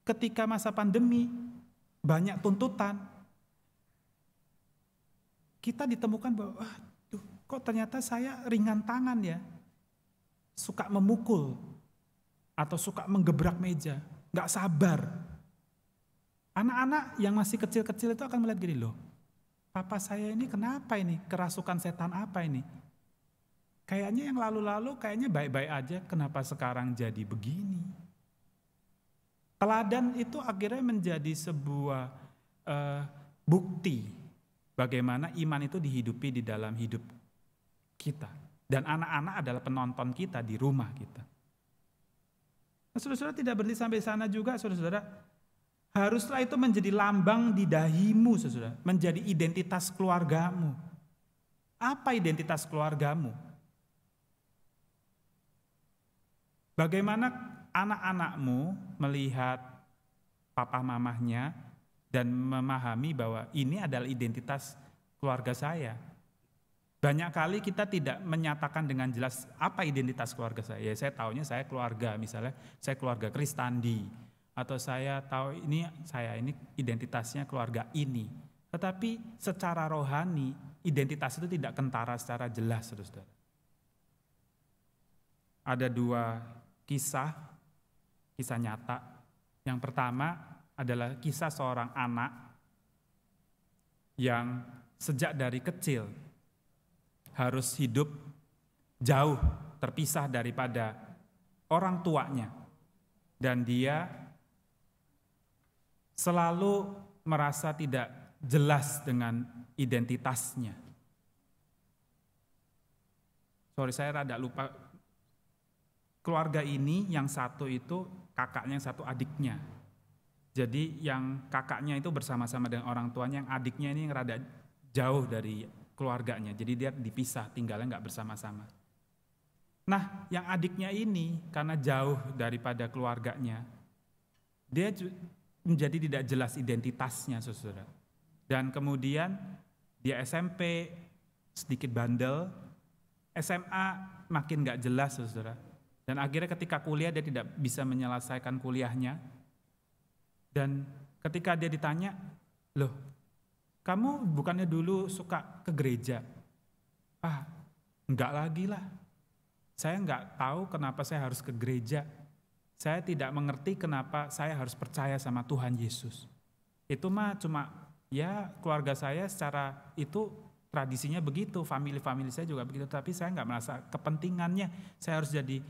ketika masa pandemi banyak tuntutan. Kita ditemukan bahwa kok ternyata saya ringan tangan ya. Suka memukul atau suka menggebrak meja, enggak sabar. Anak-anak yang masih kecil-kecil itu akan melihat gini, loh papa saya ini kenapa ini? Kerasukan setan apa ini? Kayaknya yang lalu-lalu kayaknya baik-baik aja, kenapa sekarang jadi begini? Teladan itu akhirnya menjadi sebuah bukti bagaimana iman itu dihidupi di dalam hidup kita. Dan anak-anak adalah penonton kita di rumah kita. Nah, saudara-saudara tidak berhenti sampai sana juga, saudara-saudara. Haruslah itu menjadi lambang di dahimu, saudara. Menjadi identitas keluargamu. Apa identitas keluargamu? Bagaimana anak-anakmu melihat papa mamahnya dan memahami bahwa ini adalah identitas keluarga saya. Banyak kali kita tidak menyatakan dengan jelas apa identitas keluarga saya. Ya, saya taunya saya keluarga, misalnya saya keluarga Kristandi. Atau saya tahu saya ini identitasnya keluarga ini. Tetapi secara rohani, identitas itu tidak kentara secara jelas, saudara. Ada dua kisah nyata. Yang pertama adalah kisah seorang anak yang sejak dari kecil harus hidup jauh, terpisah daripada orang tuanya. Dan dia selalu merasa tidak jelas dengan identitasnya. Saya rada lupa. Keluarga ini yang satu itu kakaknya, yang satu adiknya. Jadi yang kakaknya itu bersama-sama dengan orang tuanya, yang adiknya ini yang rada jauh dari keluarganya. Jadi dia dipisah, tinggalnya nggak bersama-sama. Nah, yang adiknya ini karena jauh daripada keluarganya, dia menjadi tidak jelas identitasnya, saudara. Dan kemudian dia SMP sedikit bandel, SMA makin nggak jelas, saudara. Dan akhirnya ketika kuliah dia tidak bisa menyelesaikan kuliahnya. Dan ketika dia ditanya, loh, kamu bukannya dulu suka ke gereja? Enggak lagi lah. Saya enggak tahu kenapa saya harus ke gereja. Saya tidak mengerti kenapa saya harus percaya sama Tuhan Yesus. Itu mah cuma Ya keluarga saya secara itu tradisinya begitu, family saya juga begitu, tapi saya nggak merasa kepentingannya saya harus jadi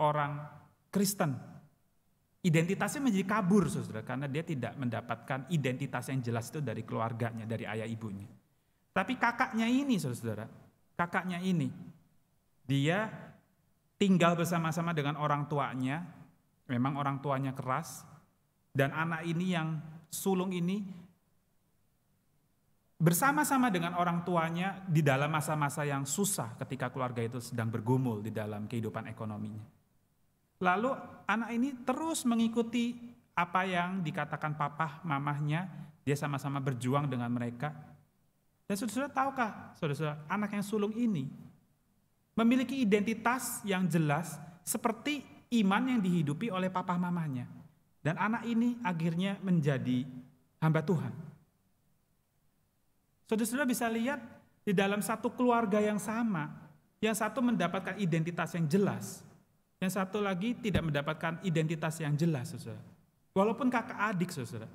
orang Kristen. Identitasnya menjadi kabur, saudara, karena dia tidak mendapatkan identitas yang jelas itu dari keluarganya, dari ayah ibunya. Tapi kakaknya ini, saudara, kakaknya ini, dia tinggal bersama-sama dengan orang tuanya, memang orang tuanya keras, dan anak ini yang sulung ini bersama-sama dengan orang tuanya di dalam masa-masa yang susah ketika keluarga itu sedang bergumul di dalam kehidupan ekonominya. Lalu anak ini terus mengikuti apa yang dikatakan papa, mamahnya, dia sama-sama berjuang dengan mereka. Dan saudara-saudara tahukah, saudara-saudara, anak yang sulung ini memiliki identitas yang jelas seperti iman yang dihidupi oleh papa mamahnya. Dan anak ini akhirnya menjadi hamba Tuhan. Saudara-saudara bisa lihat di dalam satu keluarga yang sama, yang satu mendapatkan identitas yang jelas, yang satu lagi tidak mendapatkan identitas yang jelas, saudara. Walaupun kakak adik, saudara.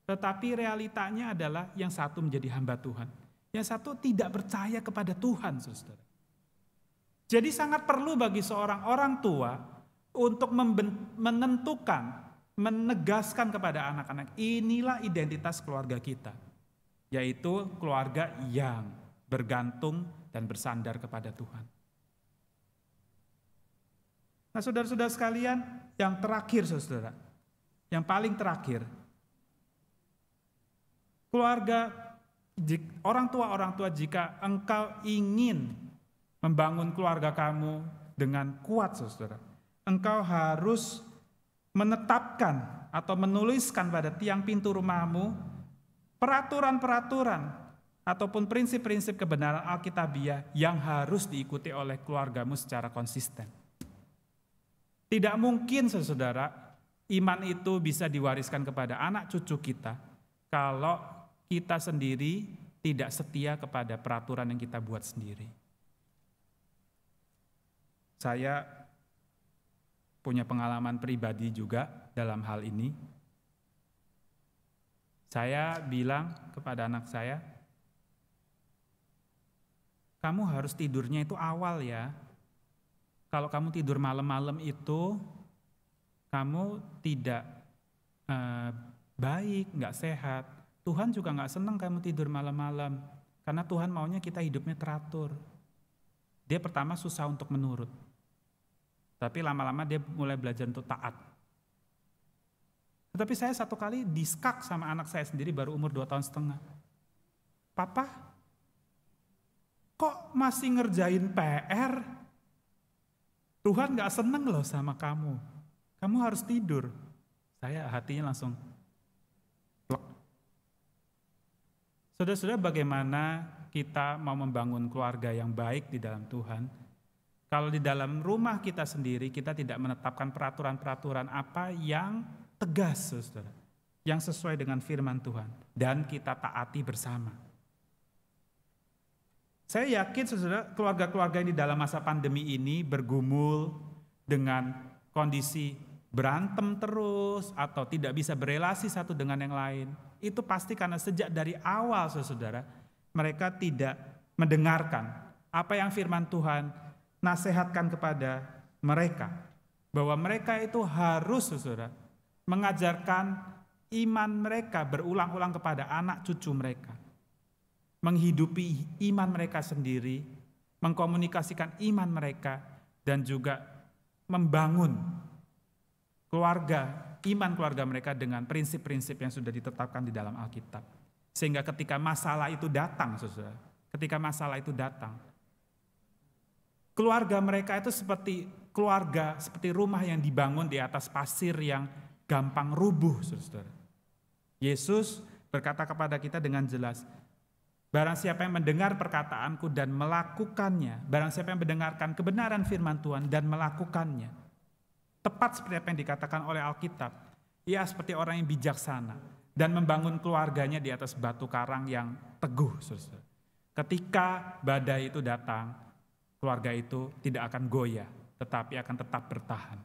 Tetapi realitanya adalah yang satu menjadi hamba Tuhan, yang satu tidak percaya kepada Tuhan, saudara. Jadi sangat perlu bagi seorang orang tua untuk menentukan, menegaskan kepada anak-anak, inilah identitas keluarga kita, yaitu keluarga yang bergantung dan bersandar kepada Tuhan. Nah, saudara-saudara sekalian, yang terakhir, saudara, yang paling terakhir, keluarga, orang tua jika engkau ingin membangun keluarga kamu dengan kuat, saudara, engkau harus menetapkan atau menuliskan pada tiang pintu rumahmu peraturan-peraturan ataupun prinsip-prinsip kebenaran Alkitabiah yang harus diikuti oleh keluargamu secara konsisten. Tidak mungkin, saudara, iman itu bisa diwariskan kepada anak cucu kita kalau kita sendiri tidak setia kepada peraturan yang kita buat sendiri. Saya punya pengalaman pribadi juga dalam hal ini. Saya bilang kepada anak saya, kamu harus tidurnya itu awal ya. Kalau kamu tidur malam-malam itu, kamu tidak baik, nggak sehat. Tuhan juga nggak senang kamu tidur malam-malam, karena Tuhan maunya kita hidupnya teratur. Dia pertama susah untuk menurut, tapi lama-lama dia mulai belajar untuk taat. Tetapi saya satu kali diskak sama anak saya sendiri baru umur 2 tahun setengah. Papa, kok masih ngerjain PR? Tuhan gak seneng loh sama kamu. Kamu harus tidur. Saya hatinya langsung plek. Saudara-saudara, bagaimana kita mau membangun keluarga yang baik di dalam Tuhan, kalau di dalam rumah kita sendiri kita tidak menetapkan peraturan-peraturan apa yang tegas, saudara, yang sesuai dengan firman Tuhan, dan kita taati bersama. Saya yakin, saudara, keluarga-keluarga ini dalam masa pandemi ini bergumul dengan kondisi berantem terus atau tidak bisa berelasi satu dengan yang lain. Itu pasti karena sejak dari awal, saudara, mereka tidak mendengarkan apa yang firman Tuhan nasihatkan kepada mereka. Bahwa mereka itu harus, saudara, mengajarkan iman mereka berulang-ulang kepada anak cucu mereka. Menghidupi iman mereka sendiri, mengkomunikasikan iman mereka, dan juga membangun keluarga, iman keluarga mereka dengan prinsip-prinsip yang sudah ditetapkan di dalam Alkitab. Sehingga ketika masalah itu datang, saudara, ketika masalah itu datang, keluarga mereka itu seperti keluarga, seperti rumah yang dibangun di atas pasir yang gampang rubuh, saudara. Yesus berkata kepada kita dengan jelas, barang siapa yang mendengar perkataanku dan melakukannya, barang siapa yang mendengarkan kebenaran firman Tuhan dan melakukannya, tepat seperti apa yang dikatakan oleh Alkitab, ia seperti orang yang bijaksana dan membangun keluarganya di atas batu karang yang teguh, saudara. Ketika badai itu datang, keluarga itu tidak akan goyah, tetapi akan tetap bertahan.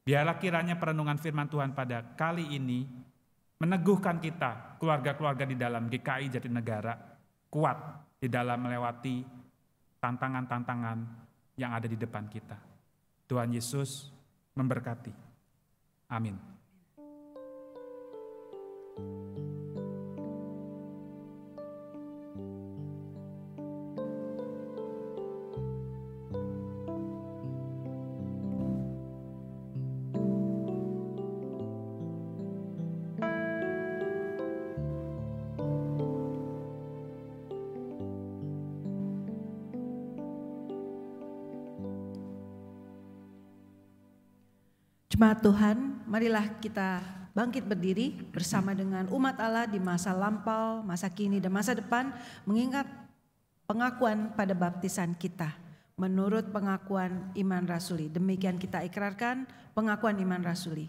Biarlah kiranya perenungan firman Tuhan pada kali ini meneguhkan kita, keluarga-keluarga di dalam GKI Jatinegara, kuat di dalam melewati tantangan-tantangan yang ada di depan kita. Tuhan Yesus memberkati. Amin. Jemaat Tuhan, marilah kita bangkit berdiri bersama dengan umat Allah di masa lampau, masa kini, dan masa depan, mengingat pengakuan pada baptisan kita menurut pengakuan iman rasuli. Demikian kita ikrarkan pengakuan iman rasuli.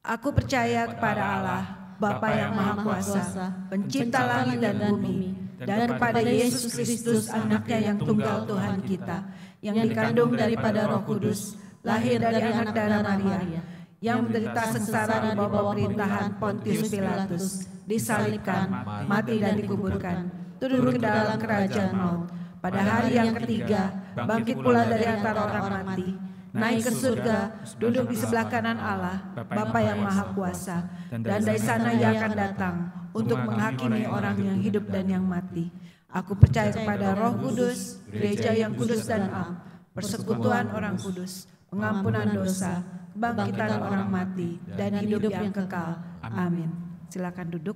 Aku percaya kepada Allah, Bapa yang Maha Kuasa, pencipta langit dan bumi, dan kepada Yesus Kristus, anaknya yang tunggal Tuhan kita, yang dikandung daripada Roh Kudus, lahir dari anak darah Maria, yang menderita sengsara di bawah pemerintahan Pontius Pilatus, disalibkan, mati dan dikuburkan, turun ke dalam kerajaan maut. Pada hari yang ketiga, bangkit pula dari antara orang mati, naik ke surga, duduk di sebelah kanan Allah, Bapa yang Maha Kuasa, dan dari sana Ia akan datang untuk menghakimi orang yang hidup dan yang mati. Aku percaya kepada Roh Kudus, gereja yang kudus dan am, persekutuan orang kudus, pengampunan dosa, kebangkitan orang mati, dan hidup yang kekal. Amin. Silakan duduk.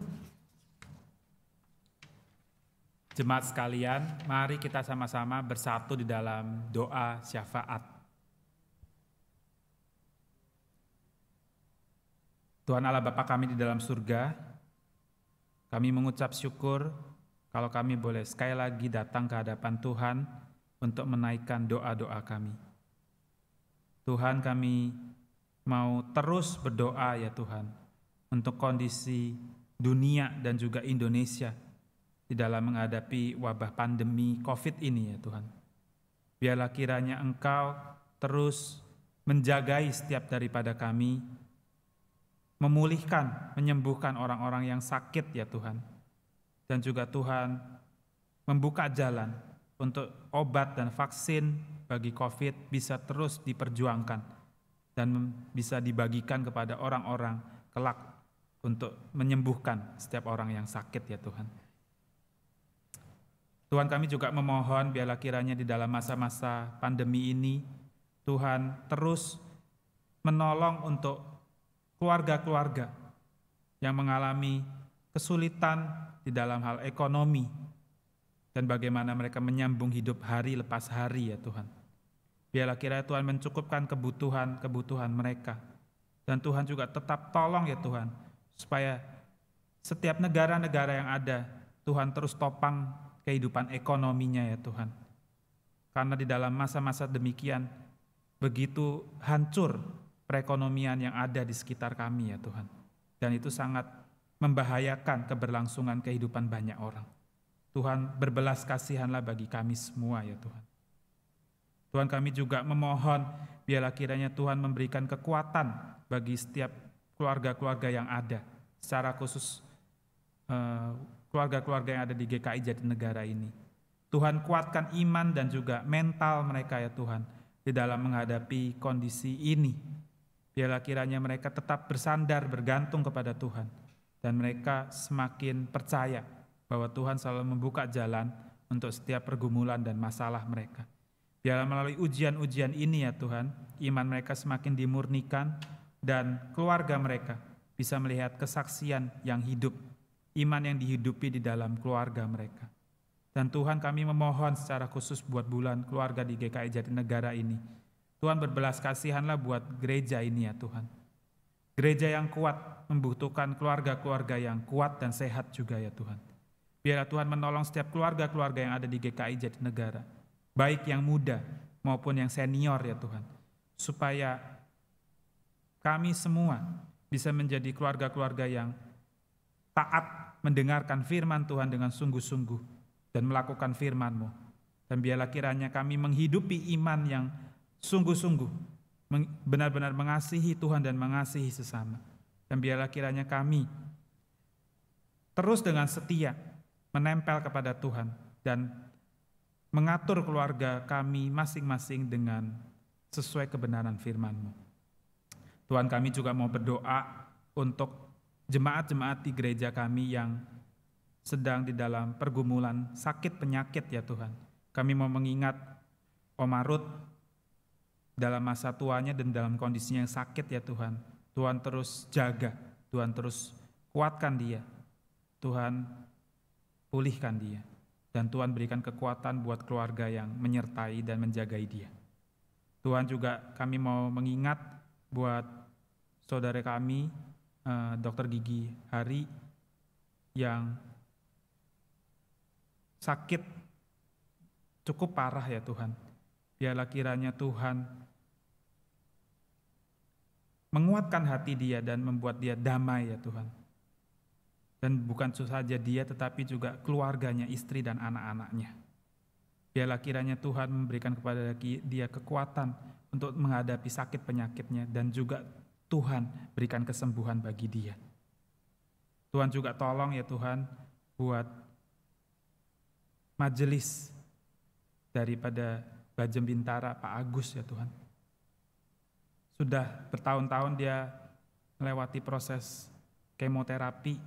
Jemaat sekalian, mari kita sama-sama bersatu di dalam doa syafaat. Tuhan Allah Bapa kami di dalam surga, kami mengucap syukur kalau kami boleh sekali lagi datang ke hadapan Tuhan untuk menaikkan doa-doa kami. Tuhan, kami mau terus berdoa ya Tuhan, untuk kondisi dunia dan juga Indonesia di dalam menghadapi wabah pandemi COVID ini ya Tuhan. Biarlah kiranya Engkau terus menjagai setiap daripada kami, memulihkan, menyembuhkan orang-orang yang sakit ya Tuhan. Dan juga Tuhan membuka jalan untuk obat dan vaksin bagi COVID bisa terus diperjuangkan dan bisa dibagikan kepada orang-orang kelak untuk menyembuhkan setiap orang yang sakit ya Tuhan. Tuhan, kami juga memohon biarlah kiranya di dalam masa-masa pandemi ini Tuhan terus menolong untuk keluarga-keluarga yang mengalami kesulitan di dalam hal ekonomi dan bagaimana mereka menyambung hidup hari lepas hari ya Tuhan. Biarlah kiranya Tuhan mencukupkan kebutuhan mereka. Dan Tuhan juga tetap tolong ya Tuhan, supaya setiap negara-negara yang ada, Tuhan terus topang kehidupan ekonominya ya Tuhan. Karena di dalam masa-masa demikian, begitu hancur perekonomian yang ada di sekitar kami ya Tuhan. Dan itu sangat membahayakan keberlangsungan kehidupan banyak orang. Tuhan, berbelas kasihanlah bagi kami semua ya Tuhan. Tuhan, kami juga memohon biarlah kiranya Tuhan memberikan kekuatan bagi setiap keluarga-keluarga yang ada, secara khusus keluarga-keluarga yang ada di GKI Jatinegara ini. Tuhan, kuatkan iman dan juga mental mereka ya Tuhan di dalam menghadapi kondisi ini. Biarlah kiranya mereka tetap bersandar, bergantung kepada Tuhan, dan mereka semakin percaya bahwa Tuhan selalu membuka jalan untuk setiap pergumulan dan masalah mereka. Biarlah melalui ujian-ujian ini ya Tuhan, iman mereka semakin dimurnikan dan keluarga mereka bisa melihat kesaksian yang hidup, iman yang dihidupi di dalam keluarga mereka. Dan Tuhan, kami memohon secara khusus buat bulan keluarga di GKI Jatinegara ini. Tuhan, berbelas kasihanlah buat gereja ini ya Tuhan. Gereja yang kuat membutuhkan keluarga-keluarga yang kuat dan sehat juga ya Tuhan. Biarlah Tuhan menolong setiap keluarga-keluarga yang ada di GKI Jatinegara, baik yang muda maupun yang senior ya Tuhan, supaya kami semua bisa menjadi keluarga-keluarga yang taat mendengarkan firman Tuhan dengan sungguh-sungguh dan melakukan firman-Mu. Dan biarlah kiranya kami menghidupi iman yang sungguh-sungguh, benar-benar mengasihi Tuhan dan mengasihi sesama. Dan biarlah kiranya kami terus dengan setia menempel kepada Tuhan dan mengatur keluarga kami masing-masing dengan sesuai kebenaran firman-Mu. Tuhan, kami juga mau berdoa untuk jemaat-jemaat di gereja kami yang sedang di dalam pergumulan sakit penyakit ya Tuhan. Kami mau mengingat Om Arut dalam masa tuanya dan dalam kondisinya yang sakit ya Tuhan. Tuhan terus jaga, Tuhan terus kuatkan dia, Tuhan pulihkan dia. Dan Tuhan berikan kekuatan buat keluarga yang menyertai dan menjagai dia. Tuhan juga kami mau mengingat buat saudara kami, Dr. Gigi Hari yang sakit cukup parah ya Tuhan. Biarlah kiranya Tuhan menguatkan hati dia dan membuat dia damai ya Tuhan. Dan bukan saja dia tetapi juga keluarganya, istri dan anak-anaknya. Biarlah kiranya Tuhan memberikan kepada dia kekuatan untuk menghadapi sakit penyakitnya dan juga Tuhan berikan kesembuhan bagi dia. Tuhan juga tolong ya Tuhan buat majelis daripada Bajem Bintara Pak Agus ya Tuhan. Sudah bertahun-tahun dia melewati proses kemoterapi,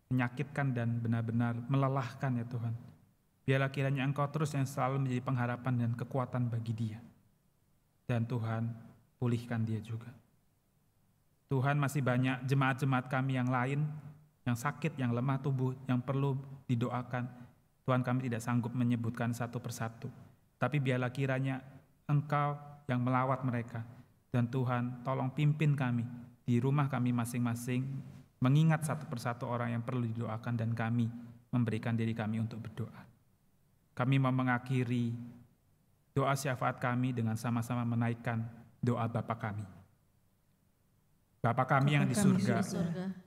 menyakitkan dan benar-benar melelahkan ya Tuhan. Biarlah kiranya Engkau terus yang selalu menjadi pengharapan dan kekuatan bagi dia. Dan Tuhan pulihkan dia juga. Tuhan, masih banyak jemaat-jemaat kami yang lain, yang sakit, yang lemah tubuh, yang perlu didoakan. Tuhan, kami tidak sanggup menyebutkan satu persatu. Tapi biarlah kiranya Engkau yang melawat mereka. Dan Tuhan tolong pimpin kami di rumah kami masing-masing, mengingat satu persatu orang yang perlu didoakan dan kami memberikan diri kami untuk berdoa. Kami mau mengakhiri doa syafaat kami dengan sama-sama menaikkan doa Bapa kami. Bapa kami yang di surga,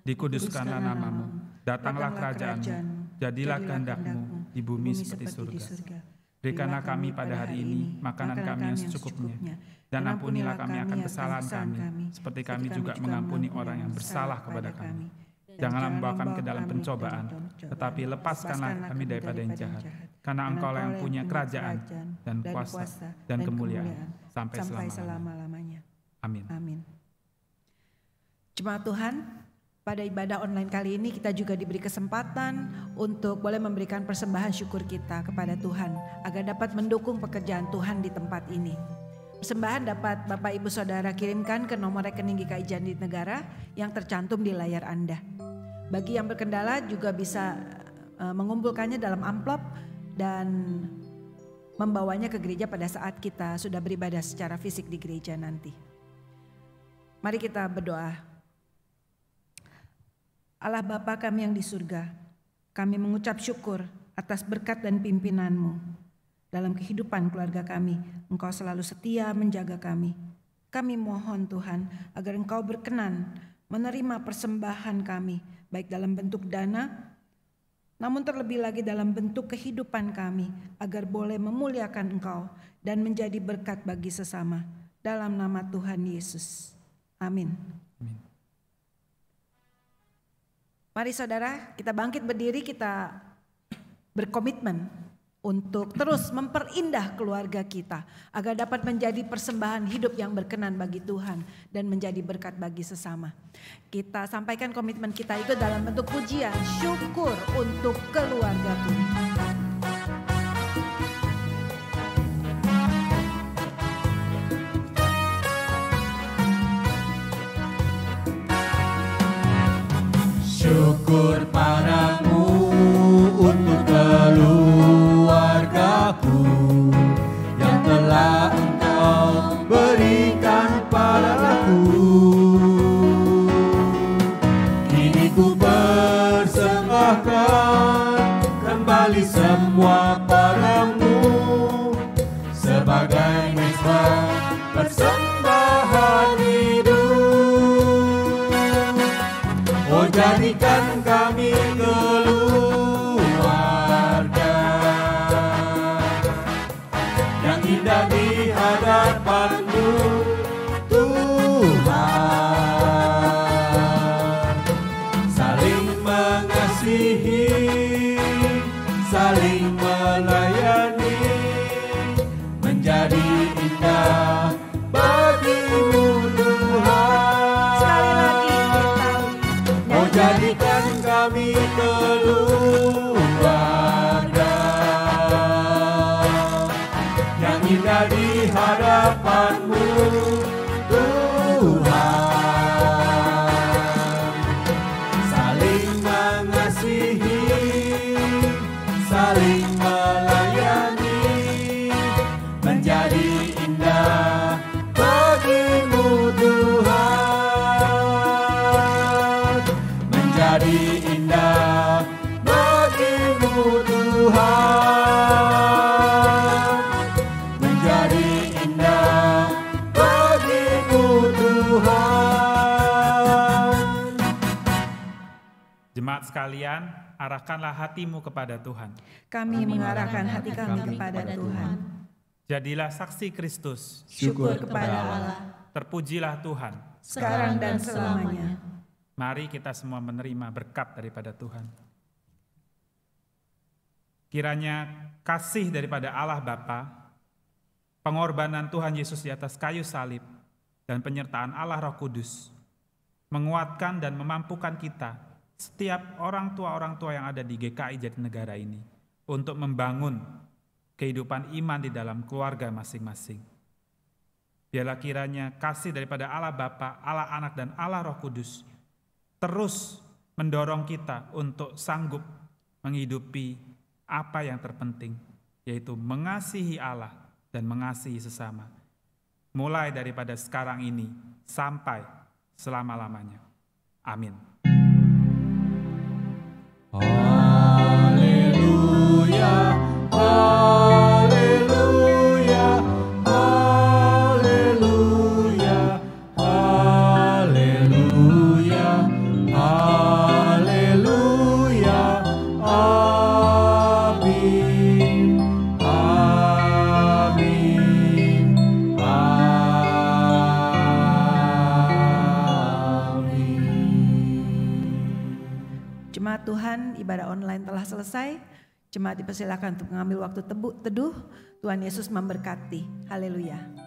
dikuduskanlah namamu, datanglah kerajaanmu, jadilah kehendak-Mu di bumi seperti surga. Berikanlah kami pada hari ini makanan kami yang secukupnya, dan ampunilah kami akan kesalahan kami, seperti kami juga mengampuni orang yang bersalah kepada kami. Janganlah membawa kami ke dalam pencobaan, tetapi lepaskanlah kami daripada yang jahat. Karena Engkau yang punya kerajaan dan kuasa dan kemuliaan sampai selama-lamanya. Amin. Amin. Jemaat Tuhan, pada ibadah online kali ini kita juga diberi kesempatan untuk boleh memberikan persembahan syukur kita kepada Tuhan agar dapat mendukung pekerjaan Tuhan di tempat ini. Persembahan dapat Bapak Ibu Saudara kirimkan ke nomor rekening GKI Jatinegara yang tercantum di layar Anda. Bagi yang berkendala juga bisa mengumpulkannya dalam amplop dan membawanya ke gereja pada saat kita sudah beribadah secara fisik di gereja nanti. Mari kita berdoa. Allah Bapa kami yang di surga, kami mengucap syukur atas berkat dan pimpinan-Mu dalam kehidupan keluarga kami. Engkau selalu setia menjaga kami. Kami mohon Tuhan agar Engkau berkenan menerima persembahan kami, baik dalam bentuk dana, namun terlebih lagi dalam bentuk kehidupan kami, agar boleh memuliakan Engkau dan menjadi berkat bagi sesama. Dalam nama Tuhan Yesus. Amin. Mari saudara, kita bangkit berdiri, kita berkomitmen untuk terus memperindah keluarga kita agar dapat menjadi persembahan hidup yang berkenan bagi Tuhan dan menjadi berkat bagi sesama. Kita sampaikan komitmen kita itu dalam bentuk pujian, syukur untuk keluargaku. Syukur padamu untuk keluargaku yang telah Engkau berikan padaku. Kini ku persembahkan kembali semua padamu sebagai mezbah persembahan hidup. Oh, jadikan kami keluarga yang indah di hadapan-Mu, Tuhan. Saling mengasihi indah bagi-Mu Tuhan. Sekali lagi kita Oh jadikan kami keluarga yang indah di hadapan-Mu Tuhan. Saling mengasihi, saling melayani, menjadi indah bagi-Mu Tuhan. Menjadi indah bagi-Mu Tuhan. Menjadi indah bagi-Mu Tuhan. Jemaat sekalian, arahkanlah hatimu kepada Tuhan. kami mengarahkan hati kami kepada Tuhan. Jadilah saksi Kristus. Syukur kepada Allah, Terpujilah Tuhan. sekarang dan selamanya. Mari kita semua menerima berkat daripada Tuhan. Kiranya kasih daripada Allah Bapa, pengorbanan Tuhan Yesus di atas kayu salib, dan penyertaan Allah Roh Kudus menguatkan dan memampukan kita, setiap orang tua yang ada di GKI Jatinegara ini, untuk membangun kehidupan iman di dalam keluarga masing-masing. Biarlah kiranya kasih daripada Allah Bapa, Allah Anak, dan Allah Roh Kudus terus mendorong kita untuk sanggup menghidupi apa yang terpenting, yaitu mengasihi Allah dan mengasihi sesama. Mulai daripada sekarang ini sampai selama-lamanya. Amin. Haleluya, haleluya, haleluya, haleluya, haleluya, amin, amin, amin. Jemaat Tuhan, ibadah online telah selesai. Jemaat dipersilakan untuk mengambil waktu teduh. Tuhan Yesus memberkati. Haleluya.